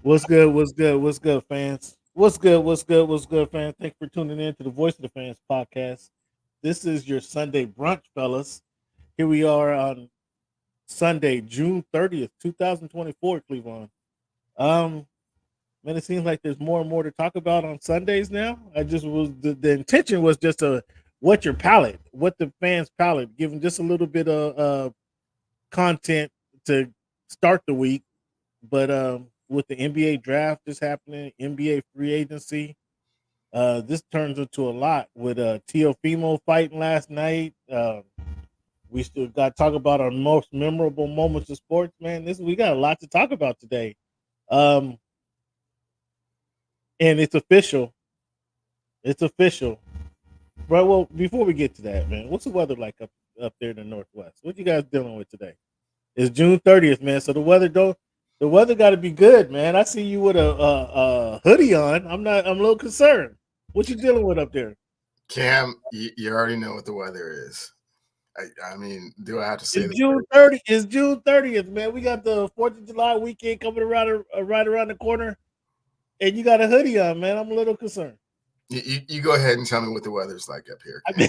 What's good? What's good? What's good, fans? What's good? What's good? What's good, fans? Thanks for tuning in to the Voice of the Fans podcast. This is your Sunday brunch, fellas. Here we are on Sunday, June 30th, 2024, Cleveland. Um, Man, it seems like there's more and more to talk about on Sundays now. I just was the intention was just to what your palate, what the fans' palate, giving just a little bit of content to start the week. But with the NBA draft just happening, NBA free agency, this turns into a lot with Teofimo fighting last night. We still got to talk about our most memorable moments of sports, man. This we got a lot to talk about today. Um, and it's official. It's official. Right. Well, before we get to that, man, what's the weather like up there in the Northwest? What you guys dealing with today? It's June 30th, man. So the weather got to be good, man. I see you with a hoodie on. I'm a little concerned. What you dealing with up there? Cam, you already know what the weather is. I mean, do I have to say It's June 30th. It's June 30th, man. We got the 4th of July weekend coming around right around the corner, and you got a hoodie on, man. I'm a little concerned. You go ahead and tell me what the weather's like up here. I mean,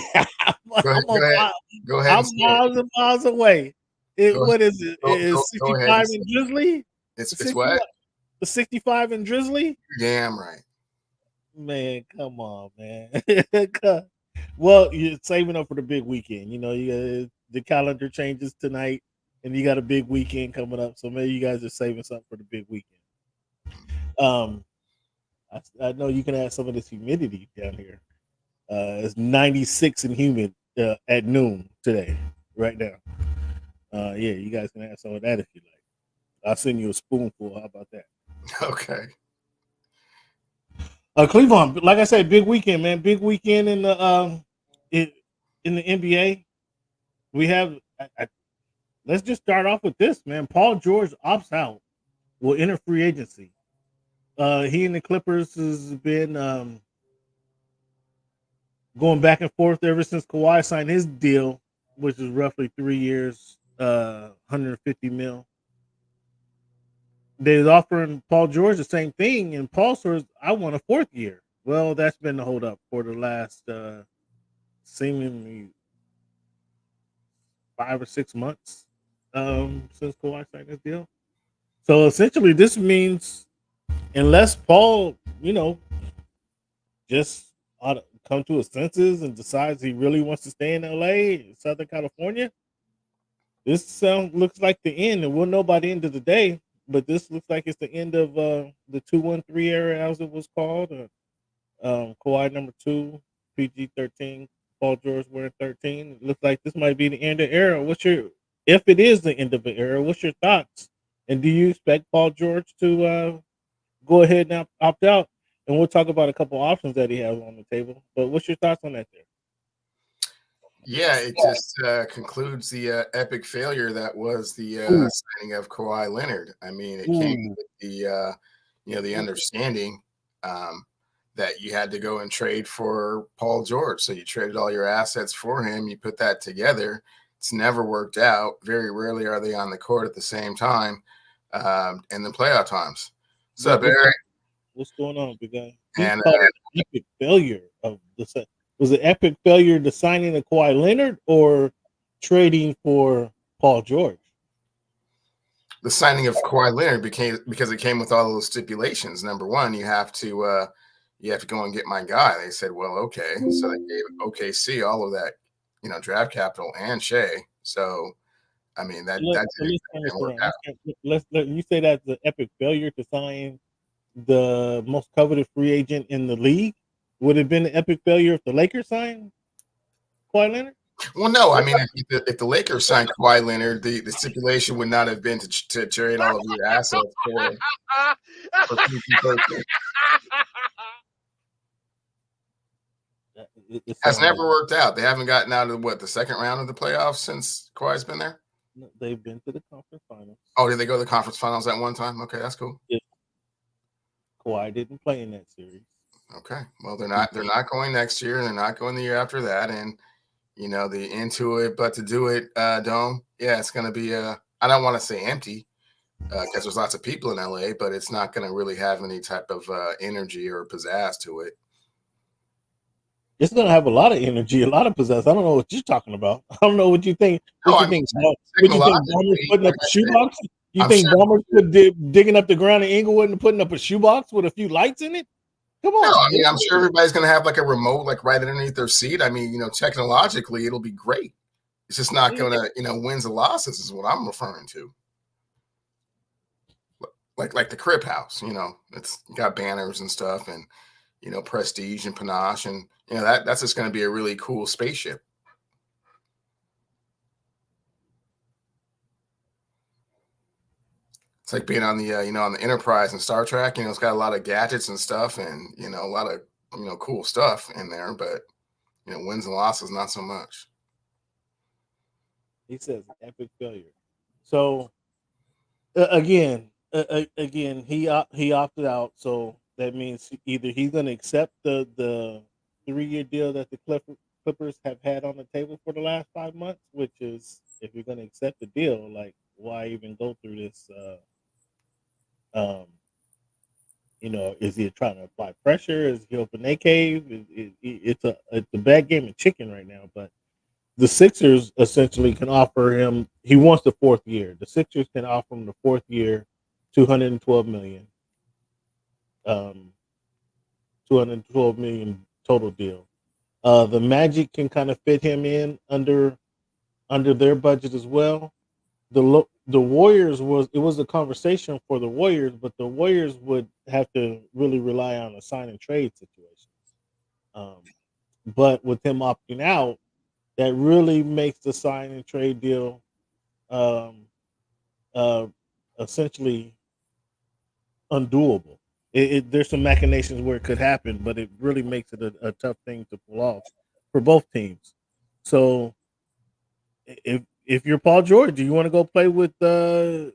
Go ahead. I'm miles and miles away. What is it? It's go 65 and drizzly. It's what? The 65 and drizzly. You're damn right. Man, come on, man. Well, you're saving up for the big weekend. You know, the calendar changes tonight, and you got a big weekend coming up. So maybe you guys are saving something for the big weekend. Um, I know you can have some of this humidity down here. It's 96 and humid at noon today, right now. Yeah, you guys can have some of that if you like. I'll send you a spoonful. How about that? Okay. Cleveland, like I said, big weekend, man. Big weekend in the NBA. We have. Let's just start off with this, man. Paul George opts out. Will enter free agency. He and the Clippers has been going back and forth ever since Kawhi signed his deal, which is roughly 3 years, 150 mil. They was offering Paul George the same thing, and Paul says, "I want a fourth year." Well, that's been the holdup for the last seemingly 5 or 6 months since Kawhi signed his deal. So essentially, this means unless Paul, just come to his senses and decides he really wants to stay in LA, Southern California, this looks like the end, and we'll know by the end of the day. But this looks like it's the end of the 2-1-3 era, as it was called. Kawhi number 2, PG 13, Paul George wearing 13. It looks like this might be the end of the era. If it is the end of the era, what's your thoughts? And do you expect Paul George to go ahead and opt out? And we'll talk about a couple options that he has on the table. But what's your thoughts on that there? Yeah, it just concludes the epic failure that was the signing of Kawhi Leonard. I mean, it came with the understanding that you had to go and trade for Paul George. So you traded all your assets for him. You put that together. It's never worked out. Very rarely are they on the court at the same time in the playoff times. What's up, Eric? What's going on, big guy? And epic failure of the set. Was it epic failure the signing of Kawhi Leonard or trading for Paul George? The signing of Kawhi Leonard because it came with all those stipulations. Number one, you have to go and get my guy. They said, well, okay. So they gave OKC all of that, draft capital and Shea. So, I mean, that didn't work out. You say that's the epic failure to sign the most coveted free agent in the league. Would it have been an epic failure if the Lakers signed Kawhi Leonard? Well, no. I mean, if the Lakers signed Kawhi Leonard, the stipulation would not have been to trade all of your assets for It has never worked out. They haven't gotten out of the second round of the playoffs since Kawhi's been there? No, they've been to the conference finals. Oh, did they go to the conference finals at one time? Okay, that's cool. Yeah. Kawhi didn't play in that series. Okay. Well, they're not going next year, and they're not going the year after that. And the into it, but to do it, dome. Yeah, it's going to be I don't want to say empty, because there's lots of people in LA, but it's not going to really have any type of energy or pizzazz to it. It's gonna have a lot of energy, a lot of pizzazz. I don't know what you're talking about. I don't know what you think. No, What you I mean think? What you think? Bomber's technologically, putting up like a I said, shoebox? You I'm think sure. Bomber's digging up the ground in Inglewood and putting up a shoebox with a few lights in it? Come No, on, I mean, I'm sure everybody's going to have like a remote, like right underneath their seat. I mean, technologically, it'll be great. It's just not going to, wins and losses is what I'm referring to. Like the Crib House, it's got banners and stuff, and prestige and panache, and that's just going to be a really cool spaceship. It's like being on the on the Enterprise and Star Trek. It's got a lot of gadgets and stuff, and a lot of cool stuff in there, but wins and losses not so much. He says epic failure. So again, he opted out. So that means either he's going to accept the 3-year deal that the Clippers have had on the table for the last 5 months, which is if you're going to accept the deal, like why even go through this? Um, is he trying to apply pressure? Is he open a cave? It's a bad game of chicken right now. But the Sixers essentially can offer him. He wants the 4th year. The Sixers can offer him the 4th year, $212 million. 212 million total deal. The Magic can kind of fit him in under their budget as well. The Warriors was a conversation for the Warriors, but the Warriors would have to really rely on a sign and trade situation. Um, but with him opting out, that really makes the sign and trade deal um, uh, essentially undoable. There's some machinations where it could happen, but it really makes it a tough thing to pull off for both teams. So if you're Paul George, do you want to go play with Joel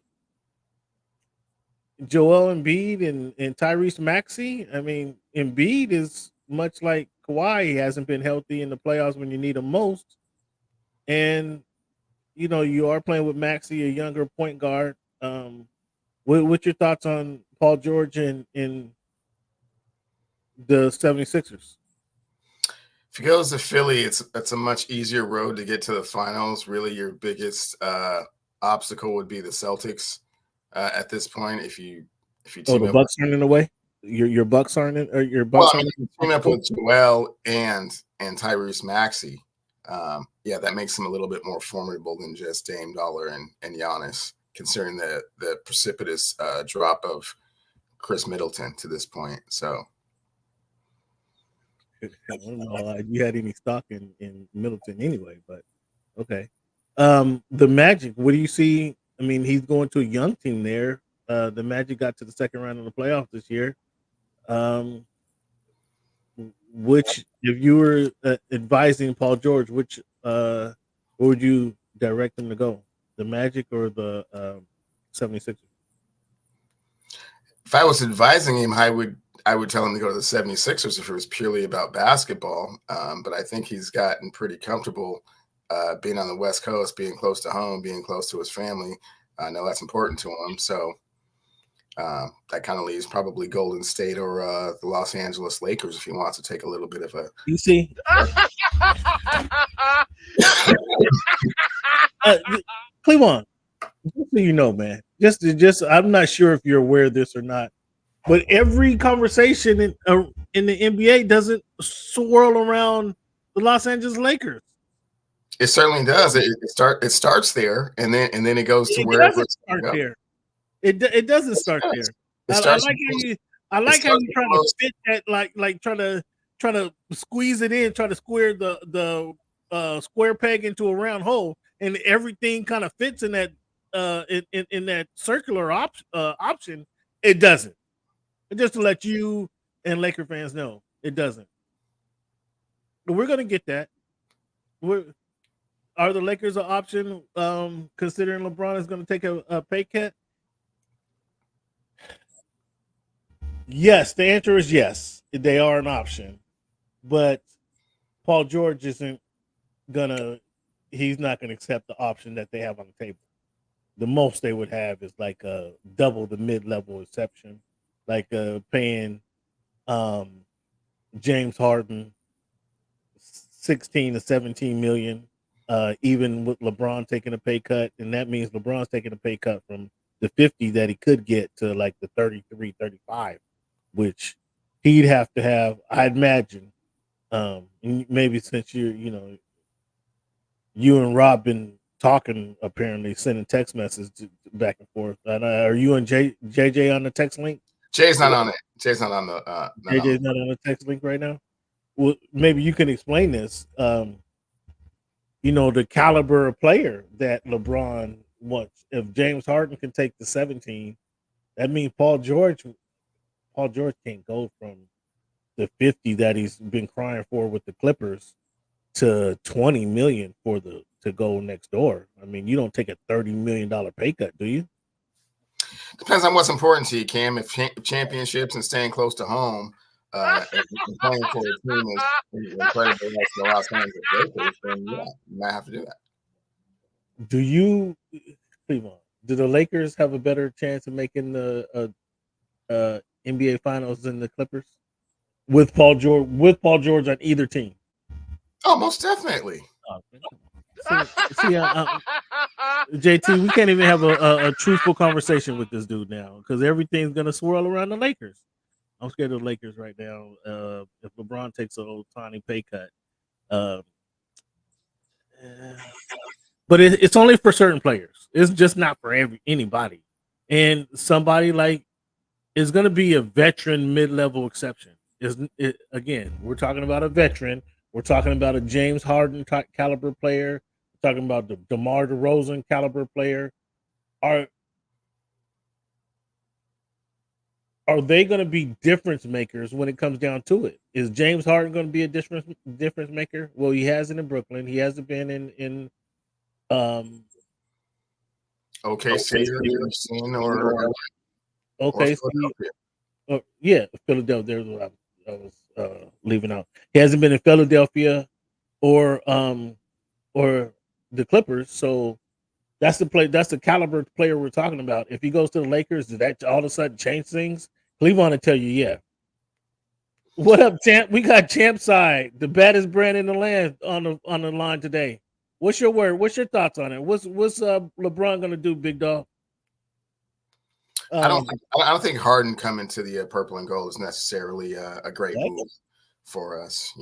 Embiid and Tyrese Maxey? I mean, Embiid is much like Kawhi. He hasn't been healthy in the playoffs when you need him most. And, you are playing with Maxey, a younger point guard. What's your thoughts on Paul George and in the 76ers? If he goes to Philly, it's a much easier road to get to the finals. Really, your biggest obstacle would be the Celtics at this point. If you Oh, team the up, Bucks aren't in the way. Your Bucks aren't in, or your well, Bucks I aren't mean, in. team up with Joel and Tyrese Maxey, yeah, that makes them a little bit more formidable than just Dame Dollar and Giannis, considering the precipitous drop of Chris Middleton to this point. So. I don't know if you had any stock in Middleton anyway, but okay. The Magic, what do you see? I mean, he's going to a young team there. The Magic got to the second round of the playoffs this year. Um, which, if you were advising Paul George, where would you direct him to go? The Magic or the 76ers? If I was advising him, I would tell him to go to the 76ers if it was purely about basketball. But I think he's gotten pretty comfortable being on the West Coast, being close to home, being close to his family. I know that's important to him. So that kind of leaves probably Golden State or the Los Angeles Lakers if he wants to take a little bit of a. You see, Cleveland, just so you know, man. Just I'm not sure if you're aware of this or not, but every conversation in the NBA doesn't swirl around the Los Angeles Lakers. It certainly does. It starts there, and then it goes to wherever it start there. It doesn't start there. I like how you trying to fit that, like trying to squeeze it in, try to square the square peg into a round hole, and everything kind of fits in that in that circular option. It doesn't. Just to let you and Laker fans know, it doesn't. But we're gonna get that. Are the Lakers an option? Considering LeBron is going to take a pay cut. Yes, the answer is yes. They are an option, but Paul George isn't gonna. He's not going to accept the option that they have on the table. The most they would have is like double the mid-level exception, like paying um, James Harden 16 to 17 million, even with LeBron taking a pay cut, and that means LeBron's taking a pay cut from the 50 that he could get to like the 33, 35, which he'd have to have, I'd imagine. Maybe since you and Rob been talking, apparently sending text messages back and forth. And are you and JJ on the text link? Jay's not on it. Jay's not on the. JJ's not on the text link right now. Well, maybe you can explain this. The caliber of player that LeBron wants. If James Harden can take the 17, that means Paul George can't go from the 50 that he's been crying for with the Clippers to 20 million to go next door. I mean, you don't take a $30 million pay cut, do you? Depends on what's important to you, Cam. If championships and staying close to home, and playing for a team is incredible like the Los Angeles Lakers, then yeah, you might have to do that. Do the Lakers have a better chance of making the NBA Finals than the Clippers with Paul George on either team? Oh, most definitely. JT, we can't even have a truthful conversation with this dude now because everything's gonna swirl around the Lakers. I'm scared of the Lakers right now. If LeBron takes a little tiny pay cut, but it's only for certain players. It's just not for anybody. And somebody like is going to be a veteran mid-level exception. Again, we're talking about a veteran. We're talking about a James Harden caliber player. We're talking about the DeMar DeRozan caliber player. Are they going to be difference makers when it comes down to it? Is James Harden going to be a difference maker? Well, he hasn't in Brooklyn. He hasn't been in OKC or yeah, Philadelphia. There's what I was leaving out. He hasn't been in Philadelphia or the Clippers. So that's the caliber of player we're talking about. If he goes to the Lakers, does that all of a sudden change things? Cleveland will tell you, yeah. What up, champ? We got champ side, the baddest brand in the land on the line today. What's your word? What's your thoughts on it? What's LeBron gonna do, big dog? I don't think Harden coming to the purple and gold is necessarily a great move for us.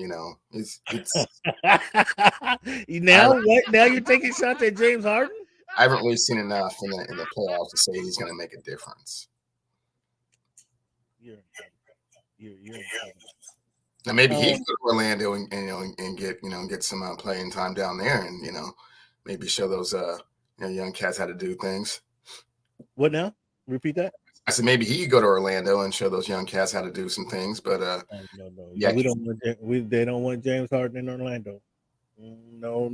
It's now you're taking shots at James Harden. I haven't really seen enough in the playoffs to say he's going to make a difference. Now maybe he can go to Orlando and get some playing time down there, and maybe show those young cats how to do things. What now? Repeat that. I said maybe he could go to Orlando and show those young cats how to do some things, but no. Yeah, they don't want James Harden in Orlando. No.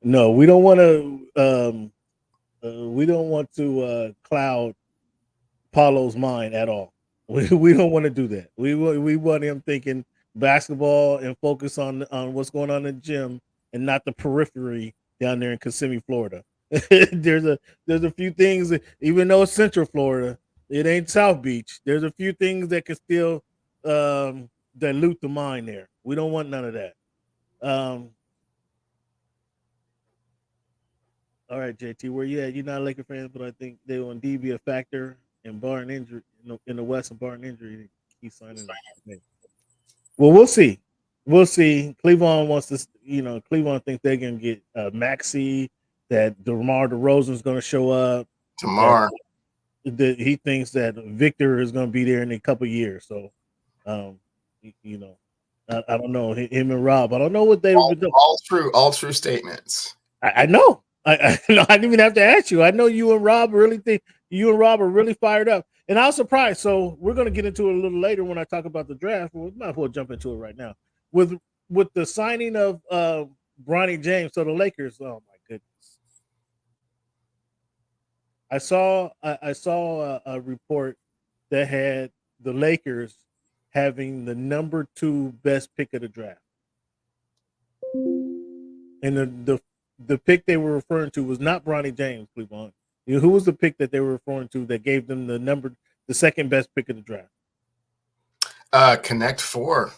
No, we don't want to cloud Paulo's mind at all. We don't want to do that. We want him thinking basketball and focus on what's going on in the gym and not the periphery down there in Kissimmee, Florida. There's a few things, even though it's Central Florida, it ain't South Beach. There's a few things that can still dilute the mind there. We don't want none of that. All right, JT, where you at? You're not a Laker fan, but I think they will indeed be a factor in barring injury in the West and barring injury. He's signing. Well, we'll see. We'll see. Cleveland wants to. Cleveland thinks they're gonna get Maxey. That DeMar DeRozan is going to show up. DeMar. He thinks that Victor is going to be there in a couple of years. So, I don't know him and Rob. I don't know what they would do. All true statements. I know. I didn't even have to ask you. I know you and Rob are really fired up, and I was surprised. So we're going to get into it a little later when I talk about the draft. We might as well jump into it right now with the signing of Bronny James to the Lakers. Oh my goodness. I saw a report that had the Lakers having the number 2 best pick of the draft, and the pick they were referring to was not Bronny James, Cleveland. Who was the pick that they were referring to that gave them the second best pick of the draft? Connect 4,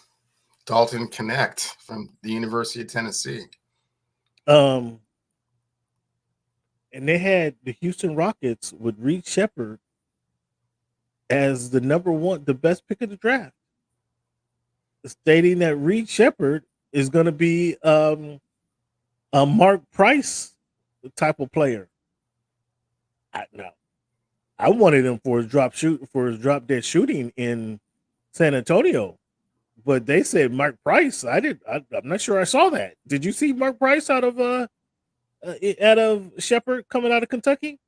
Dalton Connect from the University of Tennessee. And they had the Houston Rockets with Reed Shepherd as the number one, the best pick of the draft, stating that Reed Shepherd is going to be a Mark Price type of player. I wanted him for his drop dead shooting in San Antonio, but they said Mark Price. I'm not sure I saw that. Did you see Mark Price out of Shepherd coming out of Kentucky?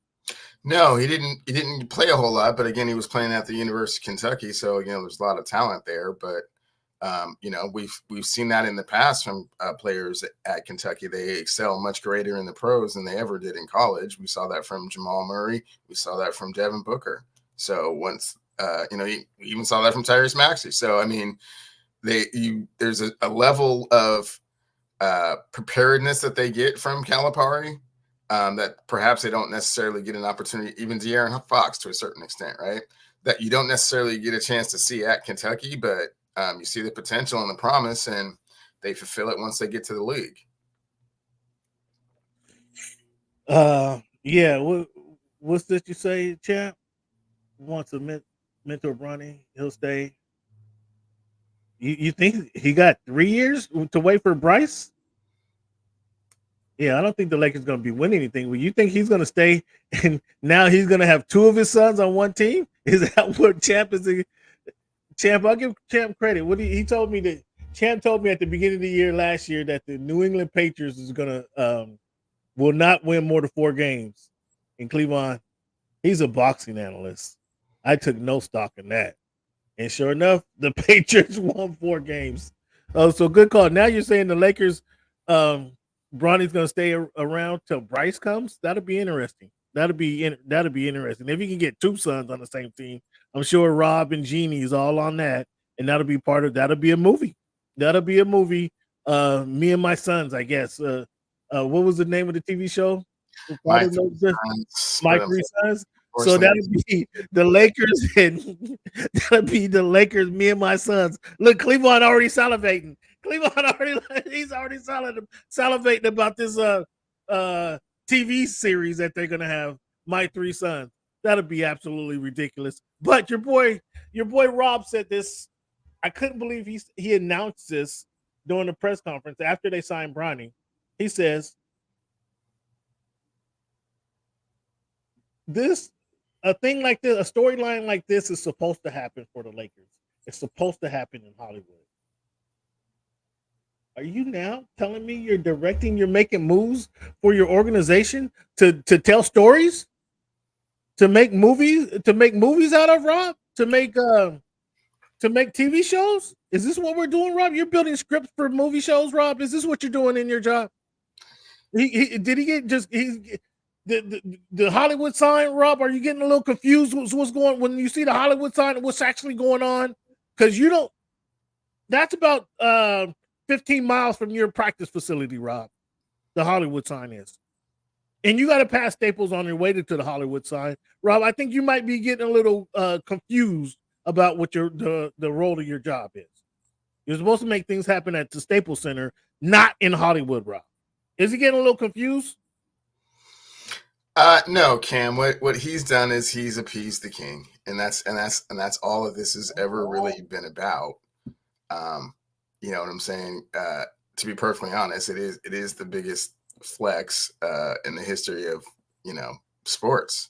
No, he didn't play a whole lot, but again, he was playing at the University of Kentucky, so there's a lot of talent there. But we've seen that in the past from players at Kentucky. They excel much greater in the pros than they ever did in college. We saw that from Jamal Murray. We saw that from Devin Booker. So once we even saw that from Tyrese Maxey. So I mean, there's a level of preparedness that they get from Calipari that perhaps they don't necessarily get an opportunity, even De'Aaron Fox to a certain extent, right? That you don't necessarily get a chance to see at Kentucky, but you see the potential and the promise, and they fulfill it once they get to the league. Yeah. What's that you say, champ? Wants to mentor Bronny, he'll stay. You think he got 3 years to wait for Bryce? Yeah, I don't think the Lakers going to be winning anything. Well, you think he's going to stay, and now he's going to have 2 of his sons on one team? Is that what Champ is? Champ, I'll give Champ credit. He told me that Champ told me at the beginning of the year last year that the New England Patriots is going to will not win more than 4 games in Cleveland. He's a boxing analyst. I took no stock in that, and sure enough, the Patriots won 4 games. Oh, so good call. Now you're saying the Lakers. Bronny's going to stay around till Bryce comes. That'll be interesting. That'll be interesting. If you can get 2 sons on the same team, I'm sure Rob and Jeannie is all on that, and that'll be a movie. That'll be a movie. Me and My Sons, I guess. What was the name of the TV show? My 3 Sons. So that'll be the Lakers, and that'll be the Lakers. Me and My Sons. Look, Cleveland already salivating. He's already salivating about this TV series that they're gonna have. My 3 Sons. That'll be absolutely ridiculous. But your boy Rob said this. I couldn't believe he announced this during the press conference after they signed Bronny. He says a thing like this, a storyline like this is supposed to happen for the Lakers. It's supposed to happen in Hollywood. Are you now telling me you're making moves for your organization to tell stories, to make movies out of, Rob, to make TV shows? Is this what we're doing, Rob? You're building scripts for movie shows, Rob? Is this what you're doing in your job? The Hollywood sign, Rob? Are you getting a little confused what's going when you see the Hollywood sign and what's actually going on? Because you don't. That's about 15 miles from your practice facility, Rob. The Hollywood sign is. And you got to pass Staples on your way to the Hollywood sign. Rob, I think you might be getting a little confused about what the role of your job is. You're supposed to make things happen at the Staples Center, not in Hollywood, Rob. Is he getting a little confused? No, Cam. What he's done is he's appeased the king, and that's all of this has ever really been about. You know what I'm saying? To be perfectly honest, it is the biggest flex in the history of sports.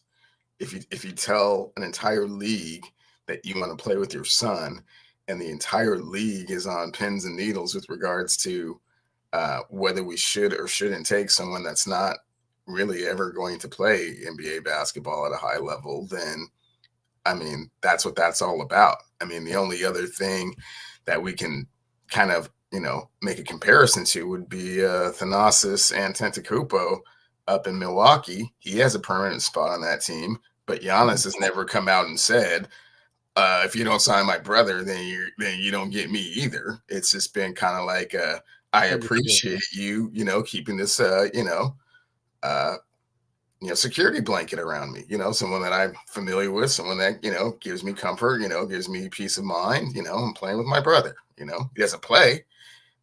If you tell an entire league that you want to play with your son, and the entire league is on pins and needles with regards to whether we should or shouldn't take someone that's not really ever going to play NBA basketball at a high level, then I mean that's what that's all about. I mean, the only other thing that we can kind of make a comparison to would be Thanasis Antetokounmpo up in Milwaukee. He has a permanent spot on that team, but Giannis has never come out and said, if you don't sign my brother, then you don't get me either. It's just been kind of like I Understood. appreciate you, keeping this, uh, security blanket around me, someone that I'm familiar with, someone that, gives me comfort, gives me peace of mind. I'm playing with my brother, he doesn't play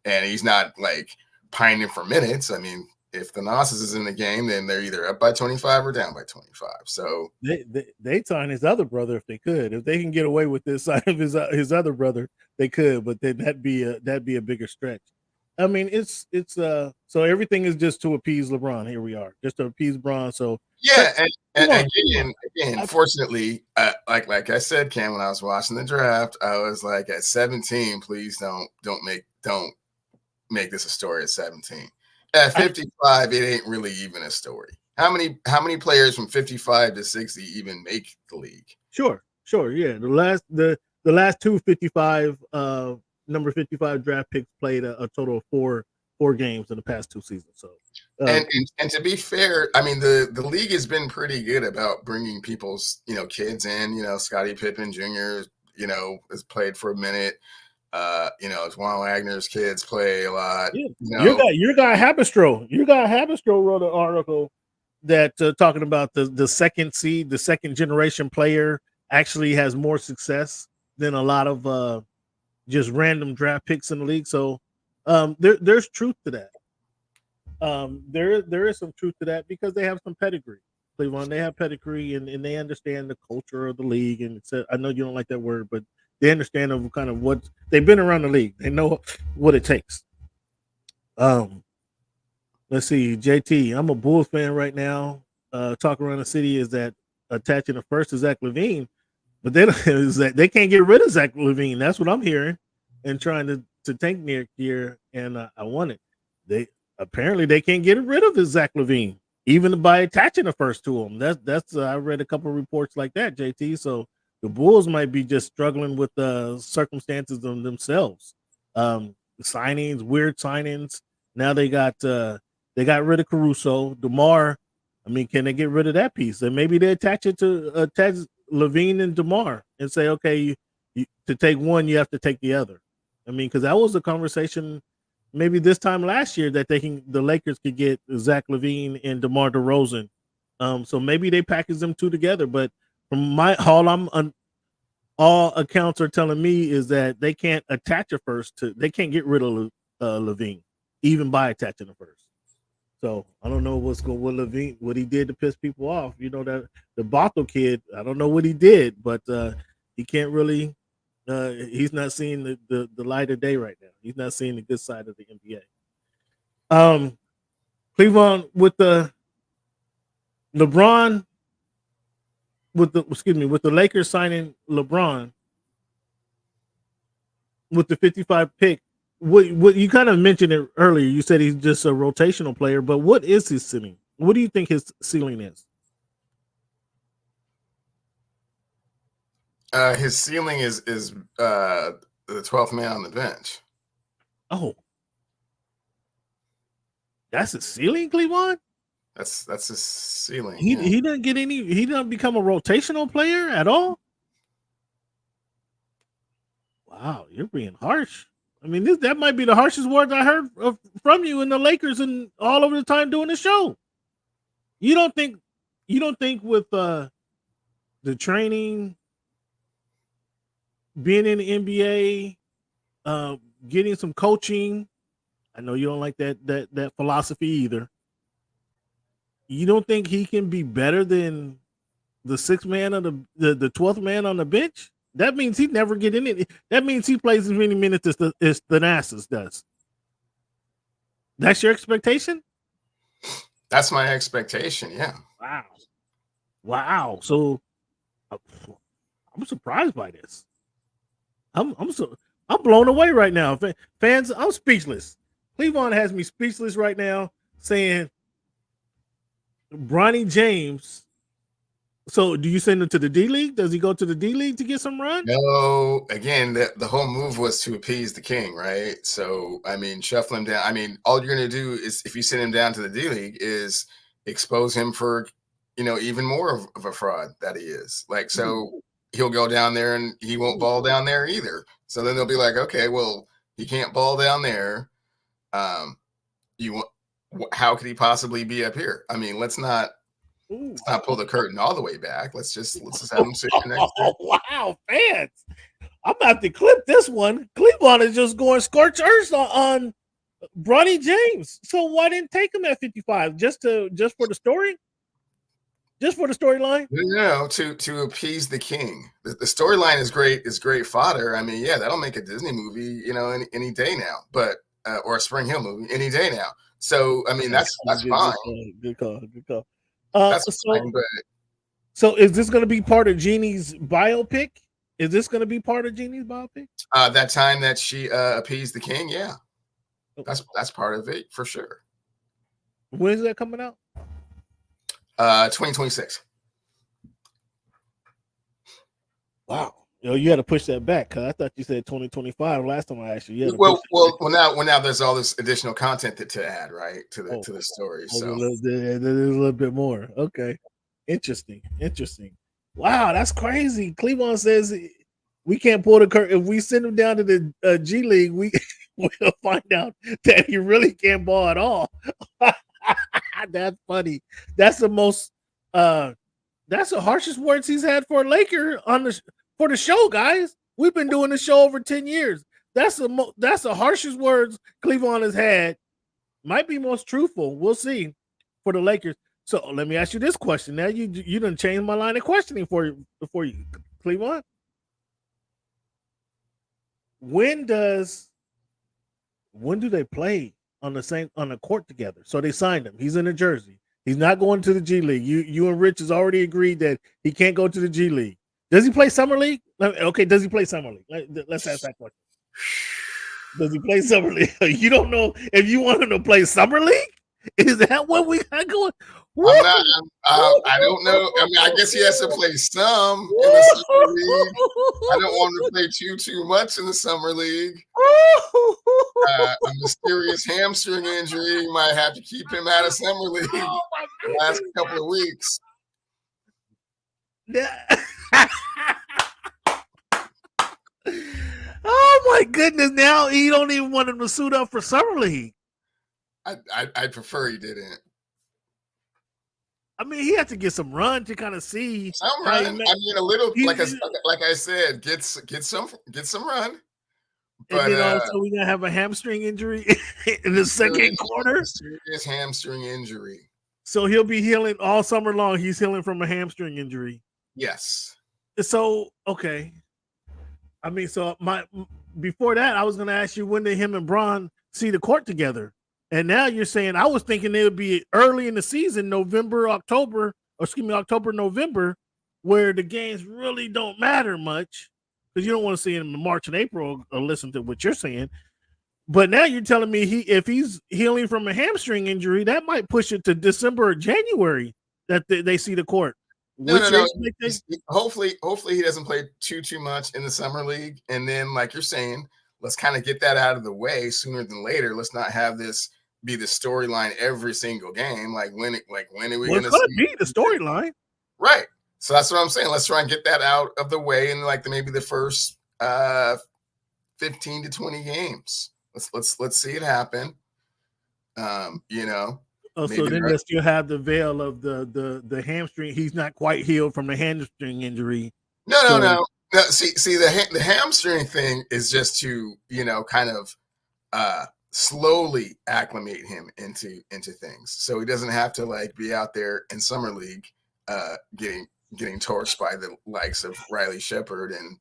and he's not like pining for minutes. I mean, if the Narcissus is in the game, then they're either up by 25 or down by 25. So They'd sign his other brother if they could. If they can get away with this sign of his other brother, they could. But then that'd be a bigger stretch. I mean, it's so everything is just to appease LeBron. Here we are, just to appease Bron. So yeah, and come on, again, I, fortunately, like I said, Cam, when I was watching the draft, I was like, at 17, please don't make this a story at 17. At I 55, it ain't really even a story. How many players from 55 to 60 even make the league? sure, yeah. The last two 55 number 55 draft picks played a total of four games in the past two seasons. So uh, And to be fair, I mean the league has been pretty good about bringing people's kids in. Scottie Pippen Jr. Has played for a minute. Juan Wagner's kids play a lot. yeah, your guy Habistro wrote an article that talking about the second seed, the second generation player actually has more success than a lot of just random draft picks in the league. So there's truth to that. There is some truth to that because they have some pedigree. Cleveland, they have pedigree and they understand the culture of the league. And I know you don't like that word, but they understand of kind of what they've been around the league. They know what it takes. Um, let's see, JT. I'm a Bulls fan right now. Talk around the city is that attaching the first to Zach LaVine, but then is that they can't get rid of Zach LaVine. That's what I'm hearing, and trying to tank next year. And I want it. They apparently they can't get rid of his Zach LaVine, even by attaching the first to him. That's I read a couple of reports like that, JT. So the Bulls might be just struggling with the circumstances of themselves. Signings, weird signings. Now they got rid of Caruso, DeMar. I mean, can they get rid of that piece? And maybe they attach Levine and DeMar and say, okay, to take one, you have to take the other. I mean, because that was a conversation maybe this time last year that the Lakers could get Zach LaVine and DeMar DeRozan. So maybe they package them two together. But from all accounts are telling me is that they can't attach a first they can't get rid of LaVine even by attaching a first. So I don't know what's going with LaVine, what he did to piss people off. That the Bothell kid, I don't know what he did, but he can't really. He's not seeing the light of day right now. He's not seeing the good side of the NBA. Cleveland with the LeBron with the Lakers signing LeBron with the 55 pick. What you kind of mentioned it earlier. You said he's just a rotational player, but what is his ceiling? What do you think his ceiling is? His ceiling is the 12th man on the bench. Oh, that's his ceiling, Cleveland. That's his ceiling. He doesn't get any. He doesn't become a rotational player at all. Wow, you're being harsh. I mean, that might be the harshest words I heard from you in the Lakers and all over the time doing the show. You don't think with the training, being in the NBA, getting some coaching. I know you don't like that philosophy either. You don't think he can be better than the sixth man of the 12th man on the bench? That means he never get in it. That means he plays as many minutes as the Nasus does. That's your expectation? That's my expectation. Yeah. Wow. So I'm surprised by this. I'm blown away right now. Fans, I'm speechless. Cleveland has me speechless right now, saying Bronny James. So, do you send him to the D League? Does he go to the D League to get some run? No. Again, the whole move was to appease the king, right? So, I mean, shuffle him down. I mean, all you're going to do is, if you send him down to the D League, is expose him for, even more of a fraud that he is. Like, so he'll go down there and he won't ball down there either. So then they'll be like, okay, well, he can't ball down there. You want how could he possibly be up here? I mean, let's not pull the curtain all the way back. Let's just have him sit next to. Oh, wow, fans! I'm about to clip this one. Cleveland is just going scorch earth on Bronny James. So why didn't take him at 55? Just for the story? Just for the storyline? No, to appease the king. The storyline is great fodder. I mean, yeah, that'll make a Disney movie, any day now. But or a Spring Hill movie any day now. So I mean, that's fine. Good call. That's fine. But so is this going to be part of Jeannie's biopic? Is this going to be part of Jeannie's biopic? That time that she appeased the king, yeah, that's part of it for sure. When is that coming out? 2026. Wow, you had to push that back because I thought you said 2025 last time I asked you. Well, now there's all this additional content to add, right, to the story. So there's a little bit more. Okay, interesting. Wow, that's crazy. Cleveland says we can't pull the curtain. If we send him down to the G League, we'll find out that he really can't ball at all. That's funny. That's the most. That's the harshest words he's had for a Laker for the show, guys. We've been doing the show over 10 years. That's the harshest words Cleveland has had. Might be most truthful. We'll see for the Lakers. So let me ask you this question. Now you done changed my line of questioning for you Cleveland. When do they play on the court together? So they signed him. He's in New Jersey. He's not going to the G League. You and Rich has already agreed that he can't go to the G League. Does he play Summer League? Okay, does he play Summer League? Let's ask that question. Does he play Summer League? You don't know if you want him to play Summer League? Is that what we got going? I don't know. I mean, I guess he has to play some in the Summer League. I don't want him to play too much in the Summer League. A mysterious hamstring injury might have to keep him out of Summer League the last couple of weeks. Oh my goodness! Now he don't even want him to suit up for Summer League. I prefer he didn't. I mean, he had to get some run to kind of see. Some run. I mean, a little. Like I said, get some run. But, and then also we're gonna have a hamstring injury in the second quarter. Serious hamstring injury. So he'll be healing all summer long. He's healing from a hamstring injury. Yes. So okay. I mean, so before that, I was gonna ask you when did him and Bron see the court together? And now you're saying I was thinking it would be early in the season, October, November, where the games really don't matter much because you don't want to see him in March and April or listen to what you're saying. But now you're telling me if he's healing from a hamstring injury, that might push it to December or January that they see the court. No. Hopefully he doesn't play too much in the Summer League. And then, like you're saying, let's kind of get that out of the way sooner than later. Let's not have this be the storyline every single game. When are we going to be the storyline? Right. So that's what I'm saying. Let's try and get that out of the way in maybe the first 15 to 20 games. Let's see it happen. Oh, so then let's still have the veil of the hamstring. He's not quite healed from the hamstring injury. No. See, the hamstring thing is just to kind of slowly acclimate him into things, so he doesn't have to be out there in Summer League getting torched by the likes of Riley Shepard and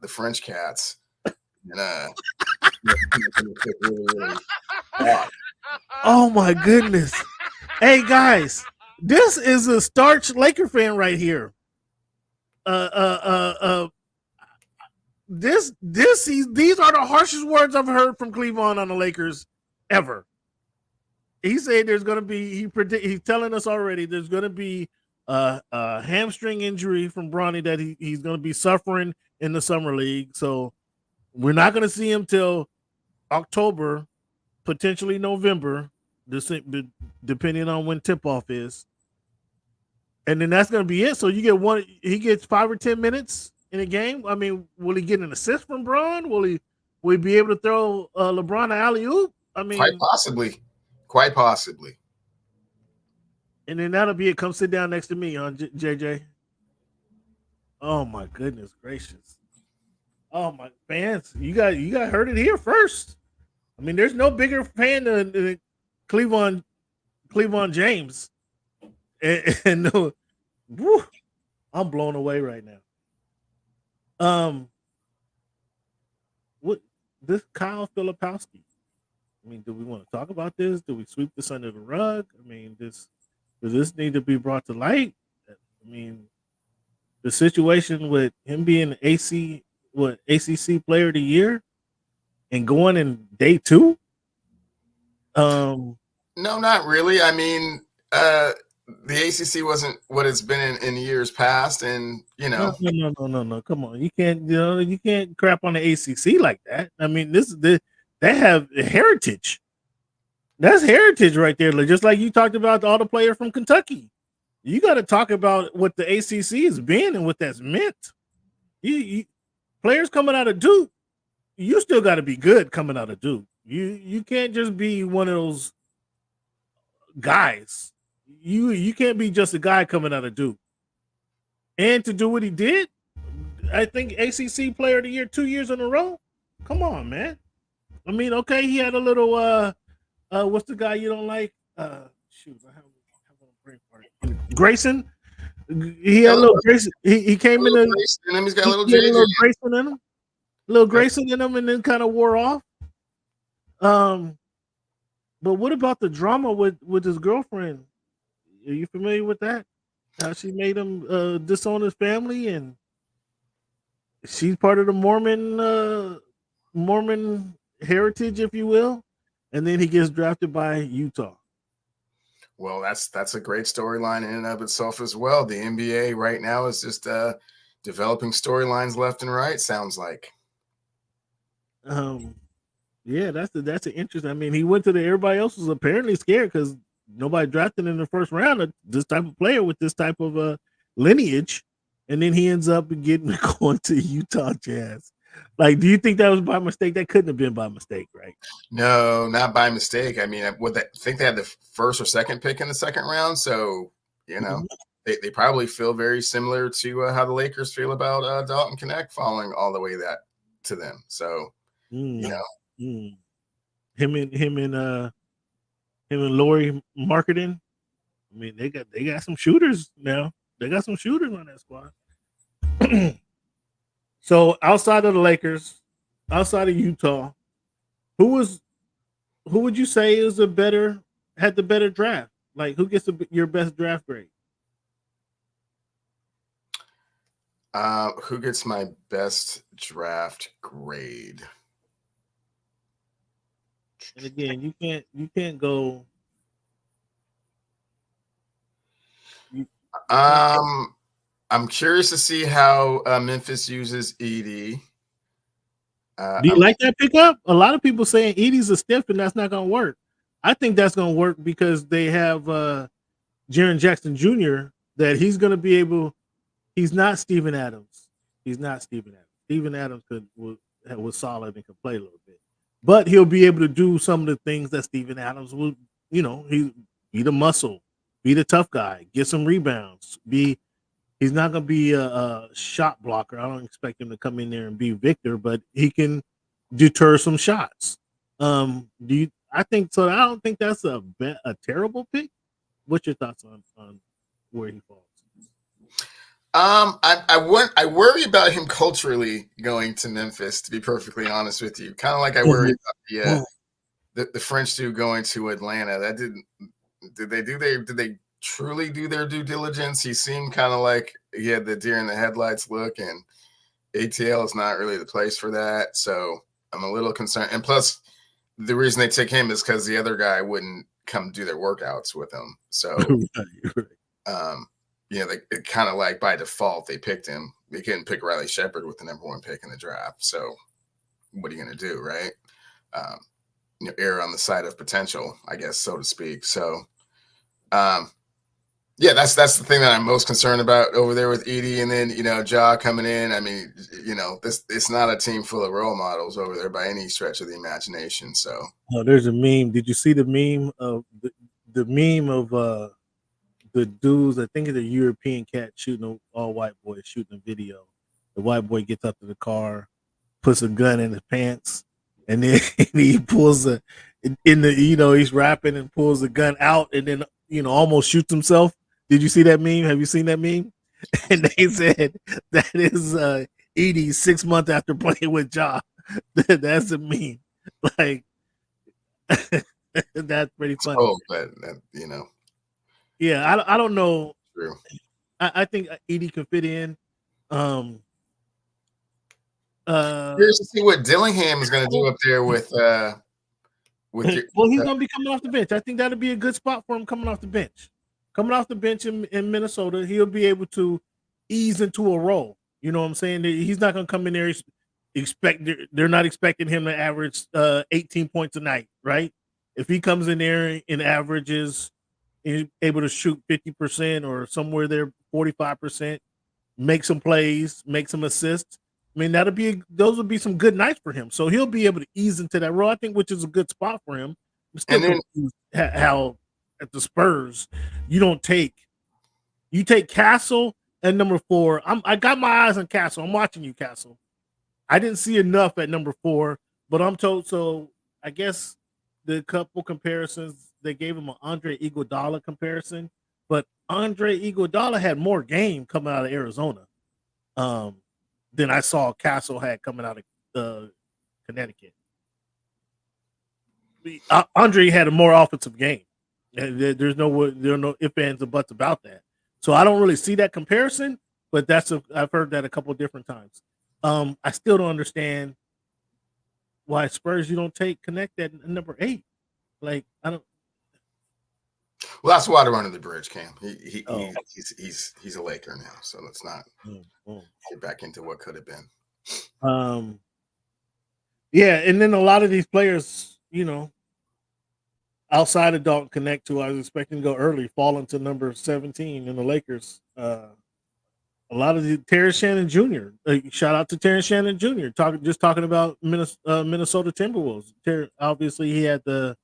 the French Cats. And oh my goodness! Hey guys, this is a starch Laker fan right here. These are the harshest words I've heard from Cleveland on the Lakers ever. He said there's going to be. He's telling us already there's going to be a hamstring injury from Bronny that he's going to be suffering in the Summer League. So we're not going to see him till October, potentially November, depending on when tip-off is. And then that's going to be it. So you get one. He gets 5 or 10 minutes in a game. I mean, will he get an assist from Bron? Will he be able to throw LeBron an alley-oop? I Quite mean, possibly. Quite possibly. and then that'll be it. Come sit down next to me, JJ. Oh my goodness gracious! Oh my fans, you got heard it here first. I mean, there's no bigger fan than Cleveland James, and woo, I'm blown away right now. What this Kyle Filipowski? I mean, do we want to talk about this? Do we sweep this under the rug? I mean, does this need to be brought to light? I mean, the situation with him being ACC Player of the Year and going in day two. No, not really. I mean, the ACC wasn't what it's been in years past, and No. Come on, you can't crap on the ACC like that. I mean, they have heritage. That's heritage right there. Just like you talked about all the players from Kentucky. You got to talk about what the ACC has been and what that's meant. Players coming out of Duke, you still got to be good coming out of Duke. You can't just be one of those guys. You can't be just a guy coming out of Duke. And to do what he did, I think ACC Player of the Year 2 years in a row. Come on, man. I mean, okay, he had a little what's the guy you don't like? Shoot, I have a brain fart. Grayson. He had a little Grayson. He came in and he's got a little Grayson in him. Little Grayson in him, and then kind of wore off. But what about the drama with his girlfriend? Are you familiar with that? How she made him disown his family, and she's part of the Mormon heritage, if you will. And then he gets drafted by Utah. Well, that's a great storyline in and of itself as well. The NBA right now is just developing storylines left and right. Sounds like. Yeah, that's an interesting. I mean, he went to everybody else was apparently scared because nobody drafted in the first round this type of player with this type of lineage, and then he ends up getting going to Utah Jazz. Like, do you think that was by mistake? That couldn't have been by mistake, right? No, not by mistake. I mean, think they had the first or second pick in the second round, so they probably feel very similar to how the Lakers feel about Dalton Connect falling all the way to them. So him and Laurie Marketing. I mean, they got some shooters now. They got some shooters on that squad. So outside of the Lakers, outside of Utah, who would you say had the better draft? Like, who gets your best draft grade? Who gets my best draft grade? And again, you can't go. I'm curious to see how Memphis uses Edey. Do you like that pickup? A lot of people saying Edey's a stiff and that's not going to work. I think that's going to work because they have Jaren Jackson Jr. that he's going to be able. He's not Steven Adams. Steven Adams was solid and could play a little bit, but he'll be able to do some of the things that Steven Adams would. He be the muscle, be the tough guy, get some rebounds, He's not going to be a shot blocker. I don't expect him to come in there and be Victor, but he can deter some shots. I think so. I don't think that's a terrible pick. What's your thoughts on where he falls? I worry about him culturally going to Memphis. To be perfectly honest with you, kind of like I worry about the French dude going to Atlanta. Did they truly do their due diligence? He seemed kind of like he had the deer in the headlights look, and ATL is not really the place for that. So I'm a little concerned. And plus, the reason they took him is because the other guy wouldn't come do their workouts with him. So, they kind of like by default they picked him. They couldn't pick Riley Shepard with the number 1 pick in the draft. So, what are you going to do, right? Err on the side of potential, I guess, so to speak. So, Yeah, that's the thing that I'm most concerned about over there with Edie, and then Ja coming in. I mean, this it's not a team full of role models over there by any stretch of the imagination. So Oh, there's a meme. Did you see the meme of the meme of the dudes? I think it's a European cat shooting all white boys shooting a video. The white boy gets up to the car, puts a gun in his pants, and then he pulls he's rapping and pulls the gun out, and then almost shoots himself. Did you see that meme? Have you seen that meme? And they said that is Edie 6 months after playing with Ja. That's a meme. Like that's pretty funny. oh, but Yeah, I don't know. true. I think Edie can fit in. Curious to see what Dillingham is going to do up there with well, he's going to be coming off the bench. I think that'll be a good spot for him coming off the bench. Coming off the bench in Minnesota, he'll be able to ease into a role. You know what I'm saying? He's not going to come in there they're not expecting him to average 18 points a night, right? If he comes in there and averages, is able to shoot 50% or somewhere there 45%, make some plays, make some assists. I mean, those would be some good nights for him. So he'll be able to ease into that role, I think, which is a good spot for him. I'm still confused how at the Spurs you take Castle at number 4. I got my eyes on Castle. I'm watching you, Castle. I didn't see enough at number 4, but I'm told so. I guess the couple comparisons they gave him an Andre Iguodala comparison, but Andre Iguodala had more game coming out of Arizona than I saw Castle had coming out of Connecticut. Andre had a more offensive game. There's no ifs, ands, or buts about that. So I don't really see that comparison, but I've heard that a couple of different times. I still don't understand why Spurs you don't take Connect at number 8. Like I don't. Well, that's water under the bridge, Cam. He's a Laker now, so let's not get back into what could have been. Yeah, and then a lot of these players, outside of Dalton Connect, who I was expecting to go early, fall into number 17 in the Lakers. A lot of the Terrence Shannon Jr. Shout out to Terrence Shannon Jr. Talking about Minnesota Timberwolves. Obviously, he had the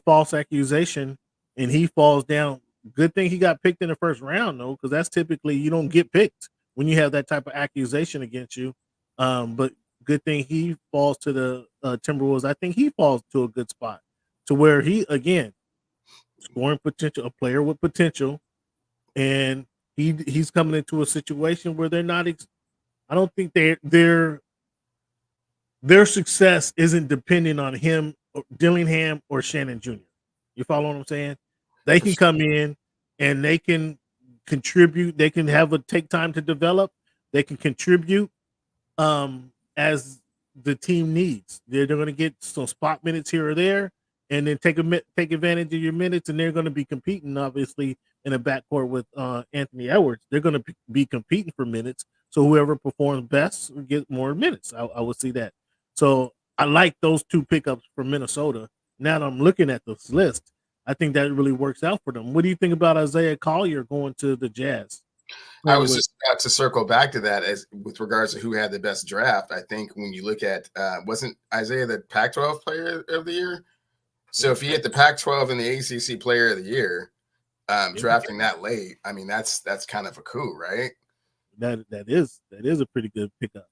false accusation, and he falls down. Good thing he got picked in the first round, though, because that's typically you don't get picked when you have that type of accusation against you. But good thing he falls to the Timberwolves. I think he falls to a good spot to where he again scoring potential, a player with potential, and he's coming into a situation where they're not. I don't think their success isn't dependent on him, Dillingham, or Shannon Jr. You follow what I'm saying? They can come in and they can contribute. They can take time to develop. They can contribute as the team needs. They're going to get some spot minutes here or there, and then take advantage of your minutes, and they're going to be competing, obviously, in a backcourt with Anthony Edwards. They're going to be competing for minutes, so whoever performs best will get more minutes. I would see that. So I like those 2 pickups from Minnesota. Now that I'm looking at this list, I think that really works out for them. What do you think about Isaiah Collier going to the Jazz? I was just about to circle back to that as with regards to who had the best draft. I think when you look at wasn't Isaiah the Pac-12 Player of the Year? So if you get the Pac-12 and the ACC Player of the Year, drafting that late, I mean that's kind of a coup, right? That is a pretty good pickup.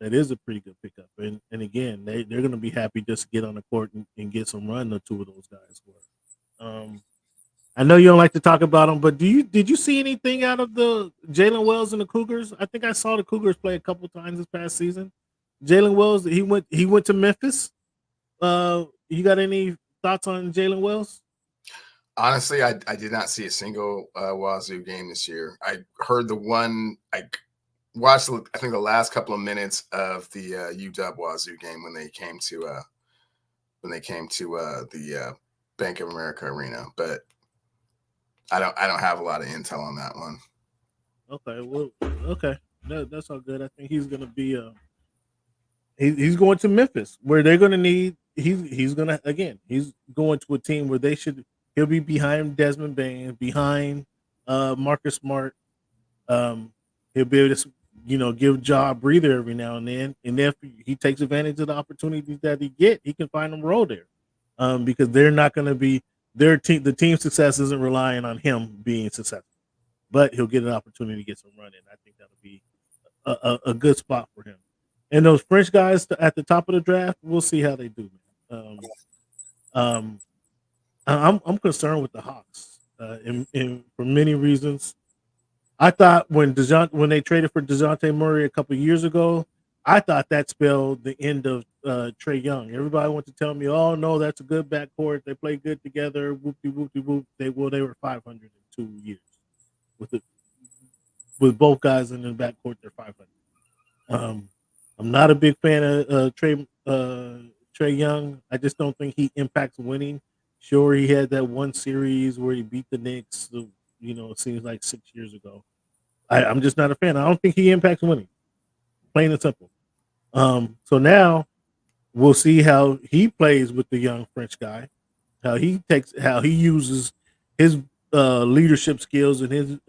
That is a pretty good pickup, and again, they're going to be happy just to get on the court and get some run. The 2 of those guys were. I know you don't like to talk about them, but did you see anything out of the Jalen Wells and the Cougars? I think I saw the Cougars play a couple times this past season. Jalen Wells, he went to Memphis. You got any thoughts on Jalen Wells? Honestly, I did not see a single Wazoo game this year. I heard the one. I watched, I think, the last couple of minutes of the UW Wazoo game when they came to the Bank of America Arena, but I don't have a lot of intel on that one. Okay, that's all good. I think he's going to be he's going to Memphis, where they're going to need. He's going to he's going to a team where he'll be behind Desmond Bain, behind Marcus Smart. He'll be able to, give Ja a breather every now and then. And if he takes advantage of the opportunities that he can find them role there. Because they're not going to be their team. The team success isn't relying on him being successful, but he'll get an opportunity to get some run in. I think that'll be a good spot for him. And those French guys at the top of the draft, we'll see how they do. Um, I'm concerned with the Hawks, for many reasons. I thought when they traded for DeJounte Murray a couple of years ago, I thought that spelled the end of Trae Young. Everybody wanted to tell me, "Oh no, that's a good backcourt. They play good together." Whoopty whoopty whoop. They were 500 in 2 years with it with both guys in the backcourt. They're 500. Um, I'm not a big fan of Trae Young. I just don't think he impacts winning. Sure, he had that one series where he beat the Knicks. It seems like 6 years ago. I'm just not a fan. I don't think he impacts winning. Plain and simple. So now we'll see how he plays with the young French guy. How he uses his leadership skills and his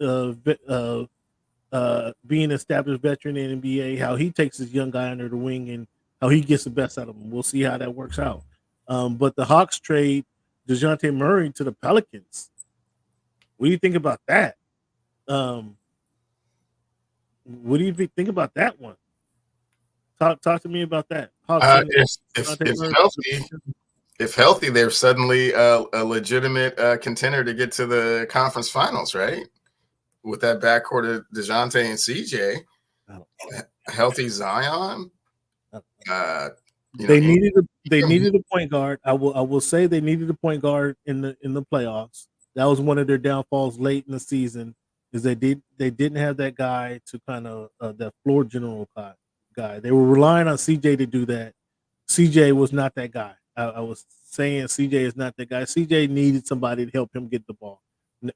being established veteran in NBA, how he takes his young guy under the wing and how he gets the best out of him. We'll see how that works out. But the Hawks trade DeJounte Murray to the Pelicans. What do you think about that? What do you think about that one? Talk to me about that. If healthy, they're suddenly a legitimate contender to get to the conference finals, right? With that backcourt of DeJounte and CJ, healthy Zion. They needed a point guard. I will say they needed a point guard in the playoffs. That was one of their downfalls late in the season. Is they didn't have that guy to kind of that floor general guy. They were relying on CJ to do that. CJ was not that guy. I was saying CJ is not that guy. CJ needed somebody to help him get the ball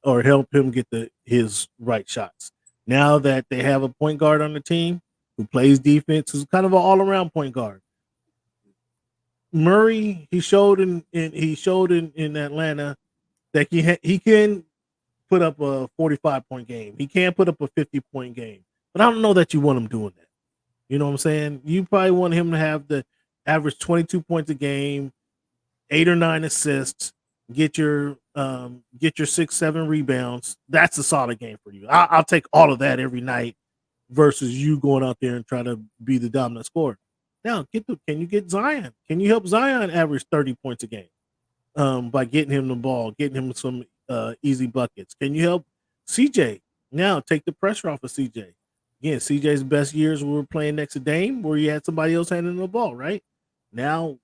or help him get his right shots. Now that they have a point guard on the team who plays defense, who's kind of an all-around point guard. Murray, he showed in Atlanta that he can put up a 45-point game. He can put up a 50-point game. But I don't know that you want him doing that. You know what I'm saying? You probably want him to have the average 22 points a game, 8 or 9 assists, get your 6-7 rebounds. That's a solid game for you. I'll take all of that every night versus you going out there and trying to be the dominant scorer. Now, can you get Zion? Can you help Zion average 30 points a game by getting him the ball, getting him some easy buckets? Can you help CJ? Now, take the pressure off of CJ. Again, CJ's best years were playing next to Dame where you had somebody else handling the ball, right? Now,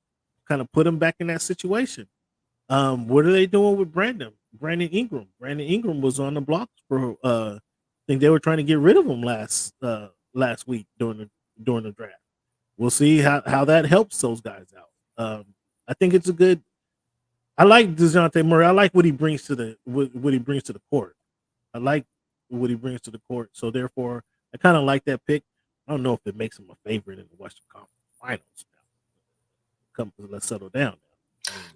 kind of put him back in that situation. What are they doing with Brandon Ingram? Brandon Ingram was on the block for I think they were trying to get rid of him last week during the draft. We'll see how that helps those guys out. I think it's a good. I like DeJounte Murray. I like what he brings to the court. I like what he brings to the court. So therefore, I kind of like that pick. I don't know if it makes him a favorite in the Western Conference Finals. Let's settle down.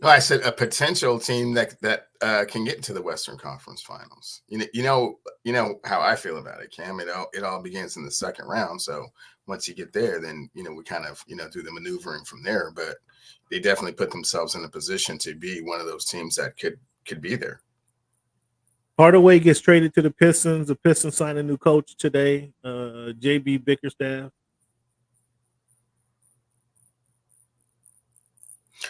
No, I said a potential team that can get into the Western Conference Finals. You know how I feel about it, Cam. It all begins in the second round. So once you get there, then we kind of do the maneuvering from there. But they definitely put themselves in a position to be one of those teams that could be there. Hardaway gets traded to the Pistons. The Pistons signed a new coach today, JB Bickerstaff.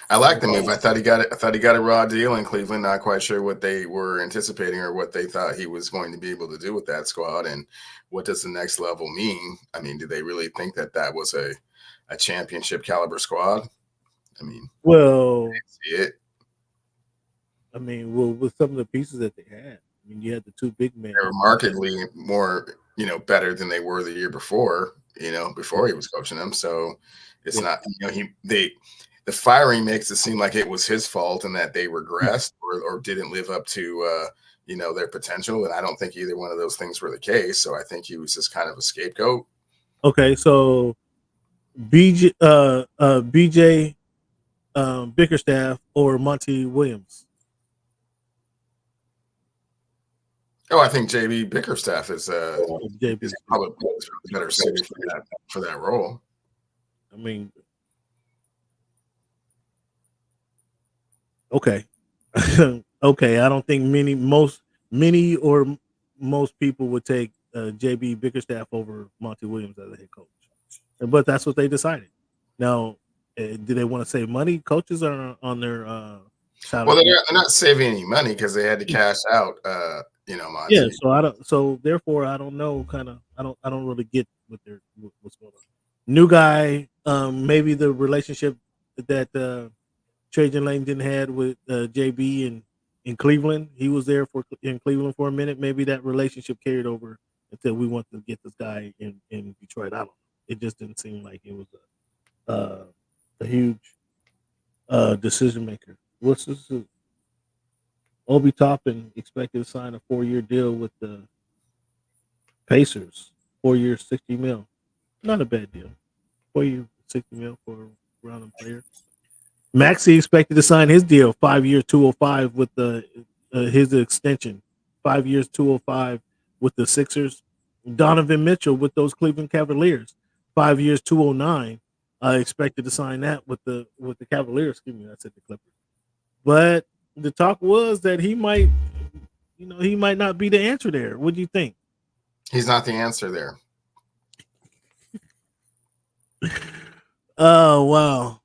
I like the move. I thought he got a raw deal in Cleveland. Not quite sure what they were anticipating or what they thought he was going to be able to do with that squad. And what does the next level mean? I mean, do they really think that was a championship caliber squad? I mean, well, see it. I mean, well, with some of the pieces that they had, I mean, you had the two big men. They were markedly more, better than they were the year before. Before he was coaching them. So it's not, the firing makes it seem like it was his fault and that they regressed or didn't live up to, their potential. And I don't think either one of those things were the case. So I think he was just kind of a scapegoat. Okay, so BJ Bickerstaff or Monty Williams? Oh, I think JB Bickerstaff is JB probably better suited for that role. I mean, okay, okay. I don't think most people would take JB Bickerstaff over Monty Williams as a head coach, but that's what they decided. Now, do they want to save money? Coaches are on their Well, salary. they're not saving any money because they had to cash out. Yeah, Monty. so I don't. So therefore, I don't know. Kind of, I don't really get what's going on. New guy, maybe the relationship that Trajan Langdon had with JB in Cleveland. He was there in Cleveland for a minute. Maybe that relationship carried over until we want to get this guy in Detroit. I don't know. It just didn't seem like it was a huge decision maker. What's this? Obi Toppin expected to sign a 4-year deal with the Pacers. 4 years, 60 mil. Not a bad deal. 4 years, 60 mil for a round player. Maxey expected to sign his deal 5 years, 205 with his extension. 5 years, 205 with the Sixers. Donovan Mitchell with those Cleveland Cavaliers. 5 years, 209. Expected to sign that with the Cavaliers. Excuse me, I said the Clippers. But the talk was that he might not be the answer there. What do you think? He's not the answer there. Oh wow.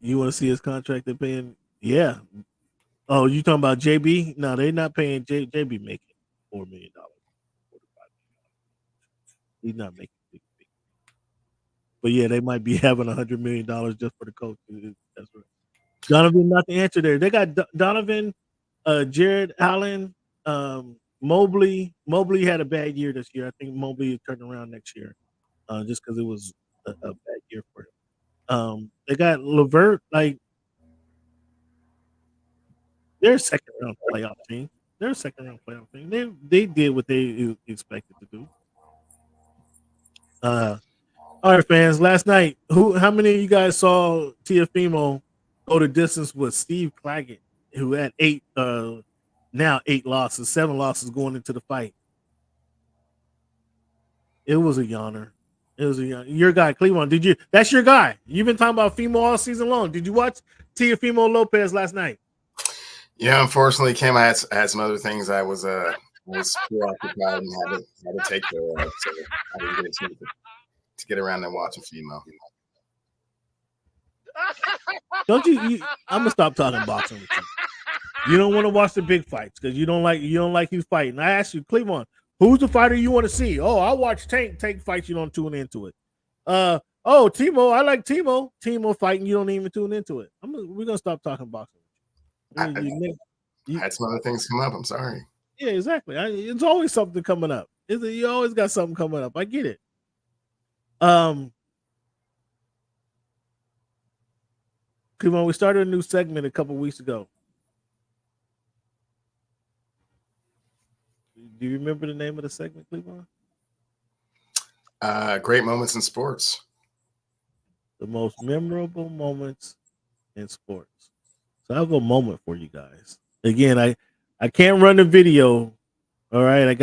You want to see his contract they're paying? Yeah. Oh, you talking about JB? No, they're not paying JB making $4 million. He's not making big. But yeah, they might be having $100 million just for the coach. That's right. Donovan not the answer there. They got Donovan, Jared Allen, Mobley. Mobley had a bad year this year. I think Mobley will turn around next year, just because it was a bad year for him. They got LeVert. Like they're a second round playoff team. They're a second round playoff team. They did what they expected to do. All right, fans. Last night, how many of you guys saw Tiafimo go the distance with Steve Claggett, who had 8 losses, 7 losses going into the fight? It was a yawner. It was a yawner. Your guy, Cleveland. Did you? That's your guy. You've been talking about Fimo all season long. Did you watch Tiafimo Lopez last night? Yeah, unfortunately, Kim, I had some other things I was preoccupied and had to take care of, so I didn't get a chance to get around and watching Fimo. Don't you? I'm gonna stop talking boxing with you. You don't want to watch the big fights because you don't like who's fighting. I asked you, Cleveland, who's the fighter you want to see? Oh, I watch Tank fights. You don't tune into it. Timo, I like Timo. Timo fighting. You don't even tune into it. We're gonna stop talking boxing. I had some other things come up. I'm sorry. Yeah, exactly. It's always something coming up. You always got something coming up. I get it. Come on, we started a new segment a couple weeks ago. Do you remember the name of the segment, Cleveland? Great moments in sports. The most memorable moments in sports. So I have a moment for you guys. Again, I can't run the video. All right, I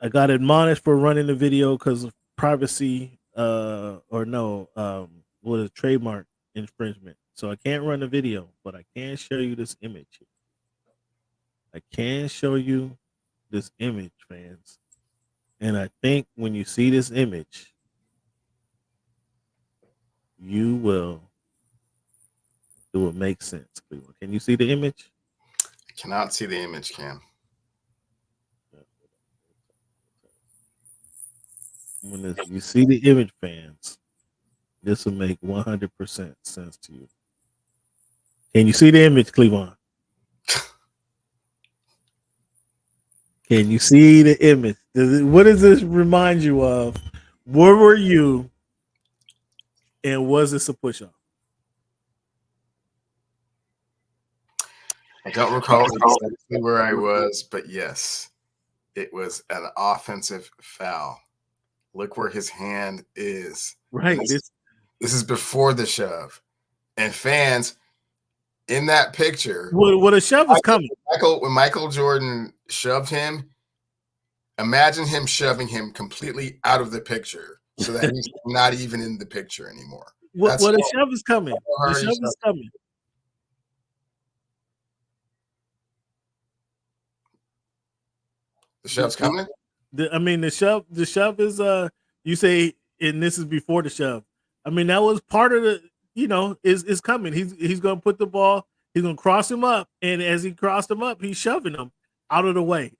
got admonished for running the video because of privacy what is trademark infringement. So I can't run the video, but I can show you this image. I can show you this image, fans. And I think when you see this image, it will make sense. Can you see the image? I cannot see the image, Cam. When you see the image, fans, this will make 100% sense to you. Can you see the image, Cleveland? Can you see the image? What does this remind you of? Where were you? And was this a push-up? I don't recall exactly where I was, but yes, it was an offensive foul. Look where his hand is. Right. This is before the shove. And fans in that picture, Well, the shove is coming. when Michael Jordan shoved him, imagine him shoving him completely out of the picture so that he's not even in the picture anymore. Well, the shove is coming. The shove is coming. The shove's coming? The shove is you say, and this is before the shove. I mean, that was part of the, is coming. He's gonna put the ball, he's gonna cross him up, and as he crossed him up, he's shoving him out of the way,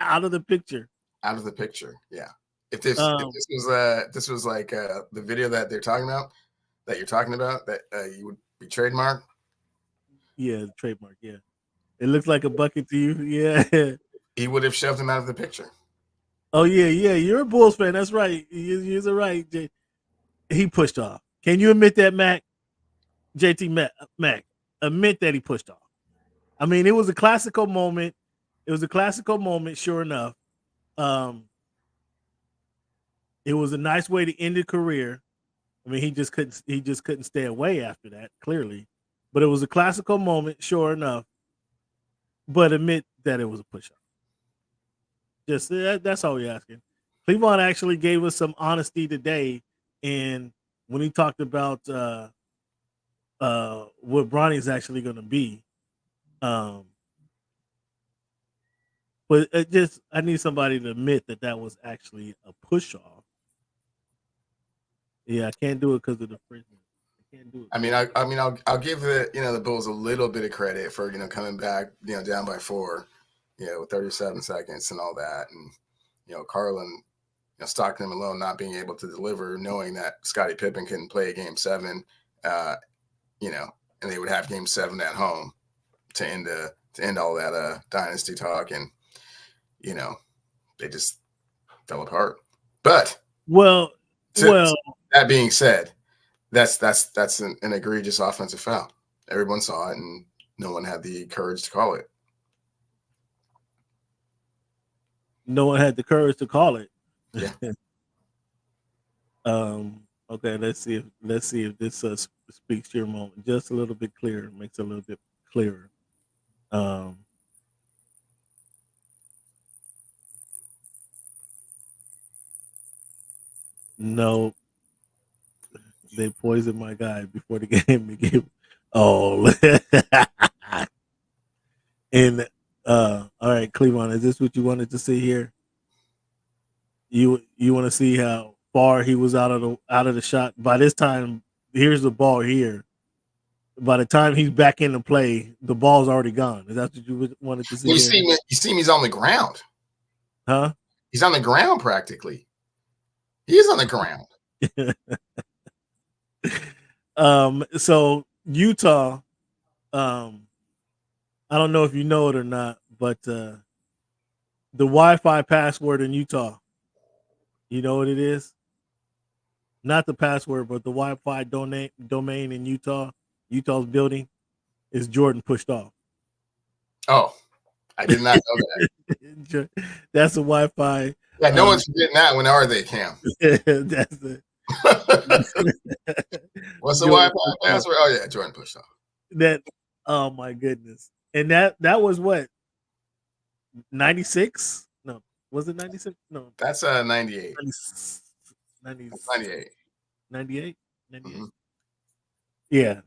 out of the picture. Out of the picture, yeah. If this was like the video that you're talking about, that you would be trademarked. Yeah, trademark. Yeah, it looks like a bucket to you. Yeah, he would have shoved him out of the picture. Oh yeah. You're a Bulls fan. That's right. You're right. He pushed off. Can you admit that, Mac? JT Mac, admit that he pushed off. I mean, it was a classical moment. Sure enough. It was a nice way to end a career. I mean, he just couldn't stay away after that, clearly. But it was a classical moment, sure enough. But admit that it was a push-off. Just that's all we're asking. Cleveland actually gave us some honesty today, and when he talked about what Bronny's actually going to be, but I need somebody to admit that was actually a push-off. Yeah, I can't do it because of the fridge. I can't do it. I mean, I'll give the Bulls a little bit of credit for coming back down by 4, with 37 seconds and all that, and Carlin, Stockton and Malone not being able to deliver, knowing that Scottie Pippen couldn't play a Game 7, and they would have Game 7 at home to end all that dynasty talk, and they just fell apart. But that being said, that's an egregious offensive foul. Everyone saw it, and no one had the courage to call it. No one had the courage to call it. Yeah. Okay. Let's see if this speaks to your moment just a little bit clearer. Makes it a little bit clearer. No, they poisoned my guy before the game. And all right, Cleveland, is this what you wanted to see here? You want to see how far he was out of the shot? By this time, here's the ball here. By the time he's back into play, the ball's already gone. Is that what you wanted to see? You see him, he's on the ground. Huh? He's on the ground practically. He's on the ground. So Utah, I don't know if you know it or not, but the Wi-Fi password in Utah, you know what it is? Not the password, but the Wi-Fi domain in Utah's building is Jordan pushed off. Oh, I did not know that. That's a Wi-Fi. Yeah, no one's forgetting that one, are they, Cam? That's it. What's the Wi-Fi password? Oh yeah, Jordan pushed off. That. Oh my goodness! And that was what, 96? No, was it 96? No, that's 98. 98. 98. Mm-hmm. Yeah,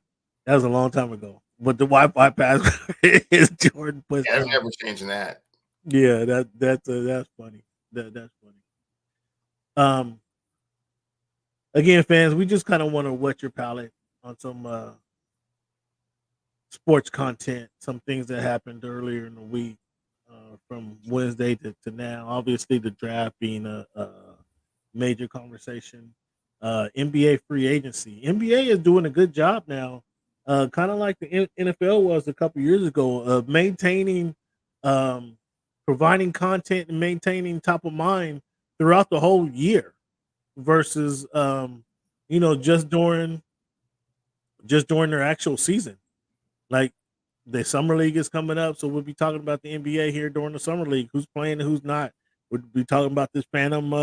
that was a long time ago. But the Wi-Fi password is Jordan pushed off. I'm never changing that. Yeah, that's funny. That's funny. Again, fans, we just kind of want to whet your palate on some sports content, some things that happened earlier in the week, from Wednesday to now. Obviously, the draft being a major conversation. NBA free agency. NBA is doing a good job now, kind of like the NFL was a couple years ago, of maintaining, providing content and maintaining top of mind throughout the whole year, versus just during their actual season. Like the summer league is coming up, so we'll be talking about the NBA here during the summer league. Who's playing and who's not. We'll be talking about this phantom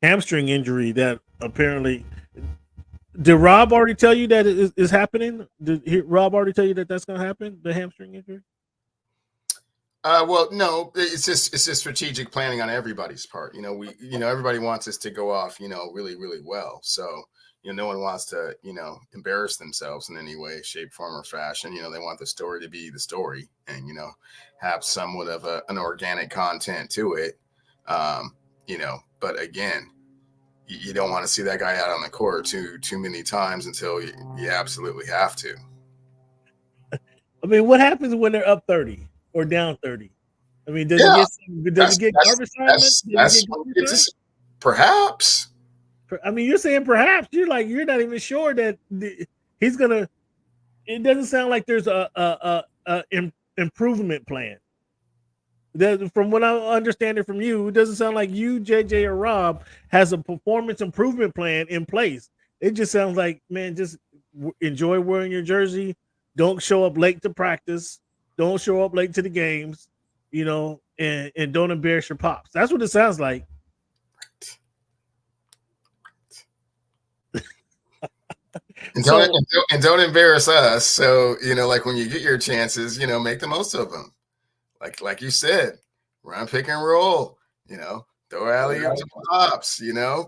hamstring injury that apparently. Did Rob already tell you that it is happening? Rob already tell you that that's going to happen? The hamstring injury? Well, no, it's just strategic planning on everybody's part. Everybody wants us to go off, really, really well. So, no one wants to, embarrass themselves in any way, shape, form, or fashion. They want the story to be the story, and have somewhat of an organic content to it. But again, you don't want to see that guy out on the court too many times until you absolutely have to. I mean, what happens when they're up 30 or down 30? I mean, does Yeah, he get garbage time? Does he get garbage time? Perhaps. I mean, you're saying perhaps. You're not even sure that he's gonna. It doesn't sound like there's a improvement plan. From what I understand it from you, it doesn't sound like you, JJ, or Rob has a performance improvement plan in place. It just sounds like, man, just enjoy wearing your jersey. Don't show up late to practice. Don't show up late to the games, and don't embarrass your pops. That's what it sounds like. And don't embarrass us. So, like when you get your chances, make the most of them. Like you said, run, pick and roll, throw alley oop to Pops,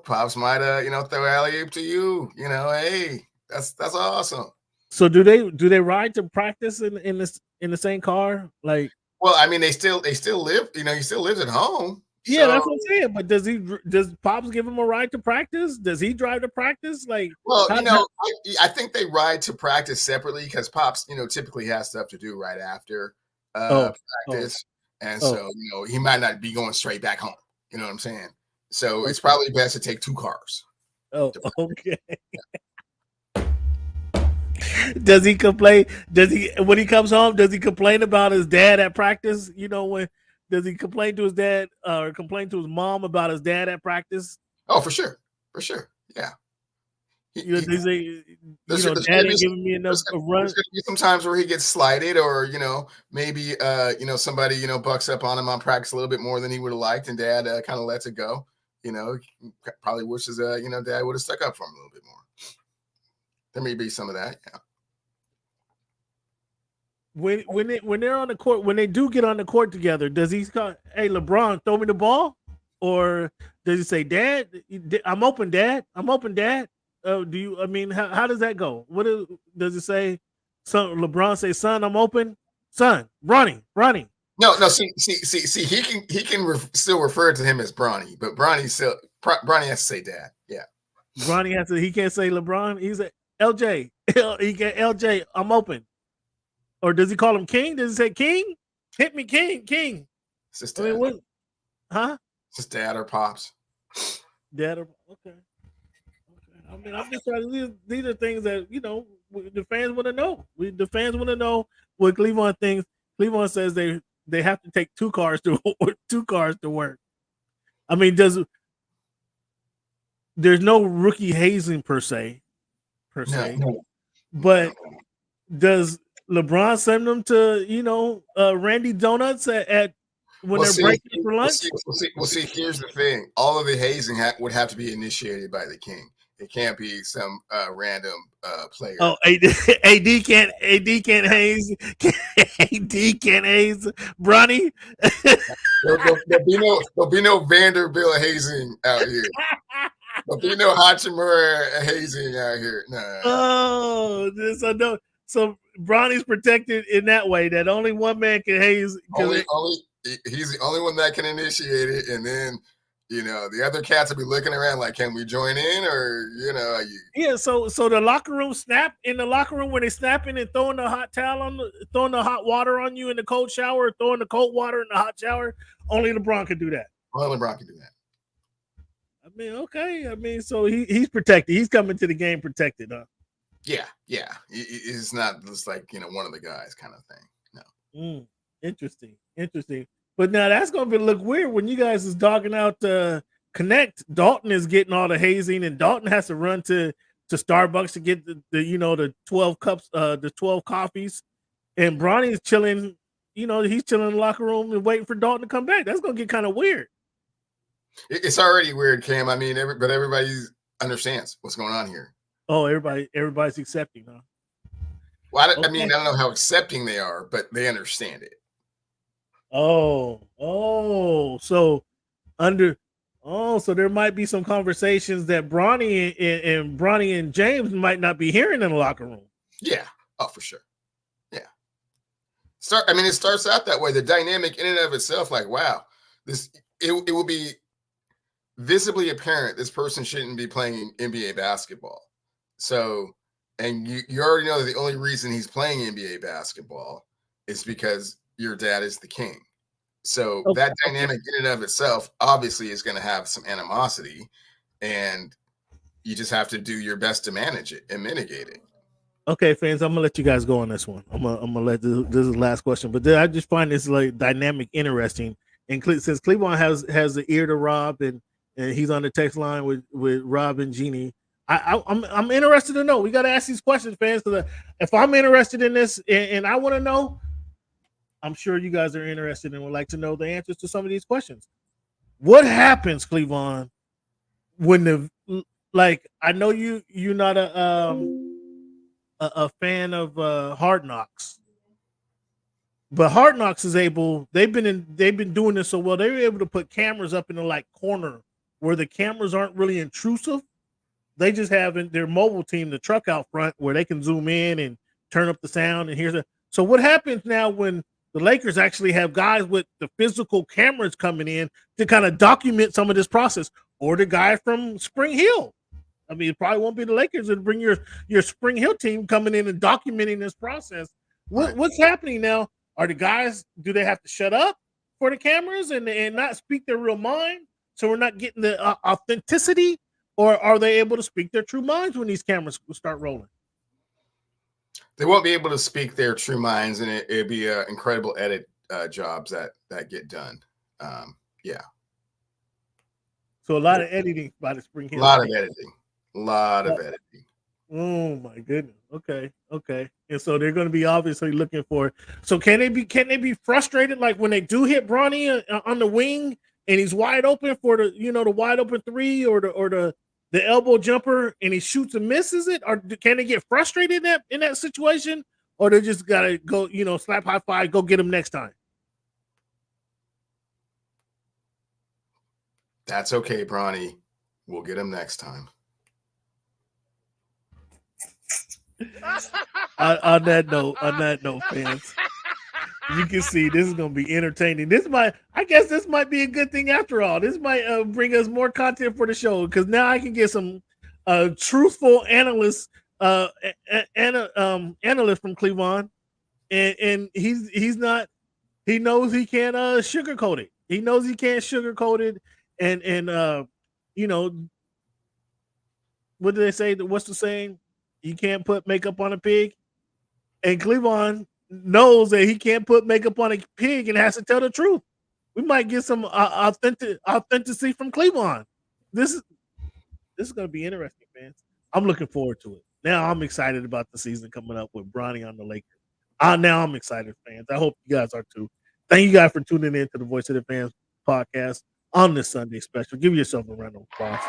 Pops might throw alley oop to you, hey, that's awesome. So do they ride to practice in the same car? Like, well, I mean, they still live, he still lives at home. Yeah, that's what I'm saying. But does Pops give him a ride to practice? Does he drive to practice? Like, well, I think they ride to practice separately because Pops, typically has stuff to do right after practice. And so, he might not be going straight back home. You know what I'm saying? So it's probably best to take two cars. Oh, okay. Does he complain? When he comes home, does he complain about his dad at practice? Does he complain to his dad or complain to his mom about his dad at practice? Oh, for sure. Yeah. They say, dad ain't giving me enough run. There's going to be some times where he gets slighted, or maybe somebody bucks up on him on practice a little bit more than he would have liked, and dad kind of lets it go. Probably wishes dad would have stuck up for him a little bit more. There may be some of that. Yeah. When they're on the court, when they do get on the court together, does he call, "Hey, LeBron, throw me the ball," or does he say, "Dad, I'm open, Dad. I'm open, Dad"? Do you? I mean, how does that go? Does it say? Son, LeBron say, "Son, I'm open." Son, Bronny. No. See. He can still refer to him as Bronny, but Bronny has to say Dad. Yeah. Bronny has to. He can't say LeBron. He's a LJ. He can't LJ. I'm open. Or does he call him King? Does he say King? Hit me, King. It's just Dad. Huh? It's just Dad or Pops. Dad or okay. I mean, I'm just trying. These are things that the fans want to know. The fans want to know what Cleveland thinks. Cleveland says they have to take two cars to work. I mean, there's no rookie hazing per se, No. But does LeBron send them to Randy Donuts at when they're breaking for lunch? We'll see. Here's the thing: all of the hazing would have to be initiated by the King. It can't be some random player. Oh, AD can't haze. AD can't haze Bronny. There'll be no Vanderbilt hazing out here. There'll be no Hachimura hazing out here. Nah. Oh, I know. So Bronny's protected in that way that only one man can haze. He's the only one that can initiate it, and then the other cats will be looking around like, can we join in, or yeah. So the locker room snap in the locker room when they snapping and throwing the hot towel throwing the hot water on you in the cold shower, throwing the cold water in the hot shower. Only LeBron can do that. Only LeBron can do that. I mean, okay. I mean, so he's protected. He's coming to the game protected, huh? Yeah. It's not just like one of the guys kind of thing. No. Interesting. But now that's going to look weird when you guys is dogging out Connect. Dalton is getting all the hazing, and Dalton has to run to Starbucks to get the 12 cups, the 12 coffees, and Bronny is chilling. He's chilling in the locker room and waiting for Dalton to come back. That's going to get kind of weird. It's already weird, Cam. I mean, but everybody understands what's going on here. Oh, everybody's accepting, huh? Well, I Okay. mean, I don't know how accepting they are, but they understand it. So so there might be some conversations that Bronny and James might not be hearing in the locker room. Yeah. Oh, for sure. Yeah. It starts out that way. The dynamic in and of itself, like, wow, it will be visibly apparent this person shouldn't be playing NBA basketball. So, and you already know that the only reason he's playing NBA basketball is because your dad is the king. So that dynamic in and of itself obviously is going to have some animosity, and you just have to do your best to manage it and mitigate it. Okay, fans, I'm gonna let you guys go on this one. I'm gonna let this is the last question, but I just find this like dynamic interesting. And since Cleveland has the ear to Rob and he's on the text line with Rob and Jeannie, I'm interested to know. We got to ask these questions, fans. Because if I'm interested in this and I want to know, I'm sure you guys are interested and would like to know the answers to some of these questions. What happens, Cleveland, when I know you're not a fan of Hard Knocks, but Hard Knocks is able. They've been doing this so well. They were able to put cameras up in the like corner where the cameras aren't really intrusive. They just have their mobile team, the truck out front, where they can zoom in and turn up the sound. And so what happens now when the Lakers actually have guys with the physical cameras coming in to kind of document some of this process, or the guy from Spring Hill? I mean, it probably won't be the Lakers that bring your Spring Hill team coming in and documenting this process. What's happening now? Are the guys, do they have to shut up for the cameras and not speak their real mind? So we're not getting the authenticity, or are they able to speak their true minds when these cameras start rolling? They won't be able to speak their true minds, and it'd be incredible edit jobs that get done. Yeah. So a lot of editing by the Spring Hill. A lot of editing. Oh my goodness. Okay. And so they're going to be obviously looking for. So can they be frustrated like when they do hit Bronny on the wing and he's wide open for the the wide open three or the elbow jumper and he shoots and misses it? Or can they get frustrated in that situation? Or they just gotta go slap high five, go get him next time? That's okay, Bronny. We'll get him next time. on that note, fans, you can see this is going to be entertaining. I guess this might be a good thing after all. This might bring us more content for the show because now I can get some truthful analysts, analyst from Cleveland, and he knows he can't sugarcoat it. He knows he can't sugarcoat it, and what do they say? What's the saying? You can't put makeup on a pig. And Cleveland knows that he can't put makeup on a pig and has to tell the truth. We might get some authenticity from Cleveland. This is going to be interesting, fans. I'm looking forward to it. Now I'm excited about the season coming up with Bronny on the Lakers. Now I'm excited, fans. I hope you guys are too. Thank you guys for tuning in to the Voice of the Fans podcast on this Sunday special. Give yourself a round of applause.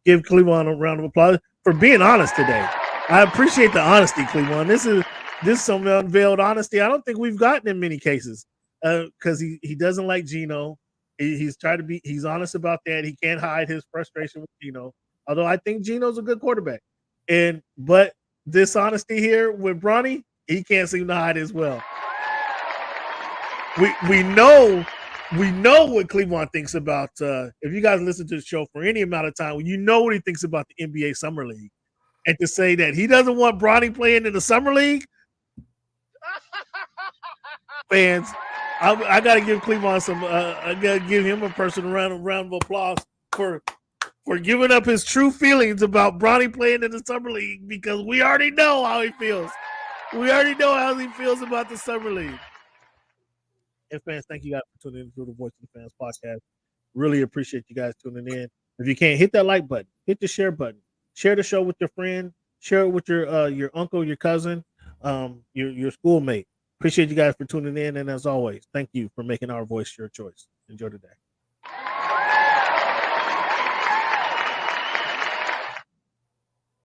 Give Cleveland a round of applause for being honest today. I appreciate the honesty, Cleveland. This is some unveiled honesty I don't think we've gotten in many cases because he doesn't like Gino. He's honest about that. He can't hide his frustration with Gino, although I think Gino's a good quarterback. But this honesty here with Bronny, he can't seem to hide as well. We know what Cleveland thinks about. If you guys listen to the show for any amount of time, you know what he thinks about the NBA Summer League. And to say that he doesn't want Bronny playing in the Summer League, fans, I got to give Cleveland I got to give him a personal round of applause for giving up his true feelings about Bronny playing in the Summer League because we already know how he feels. We already know how he feels about the Summer League. And fans, thank you guys for tuning in to the Voice of the Fans podcast. Really appreciate you guys tuning in. If you can't hit that like button, hit the share button. Share the show with your friend. Share it with your uncle, your cousin, your schoolmate. Appreciate you guys for tuning in. And as always, thank you for making our voice your choice. Enjoy the day.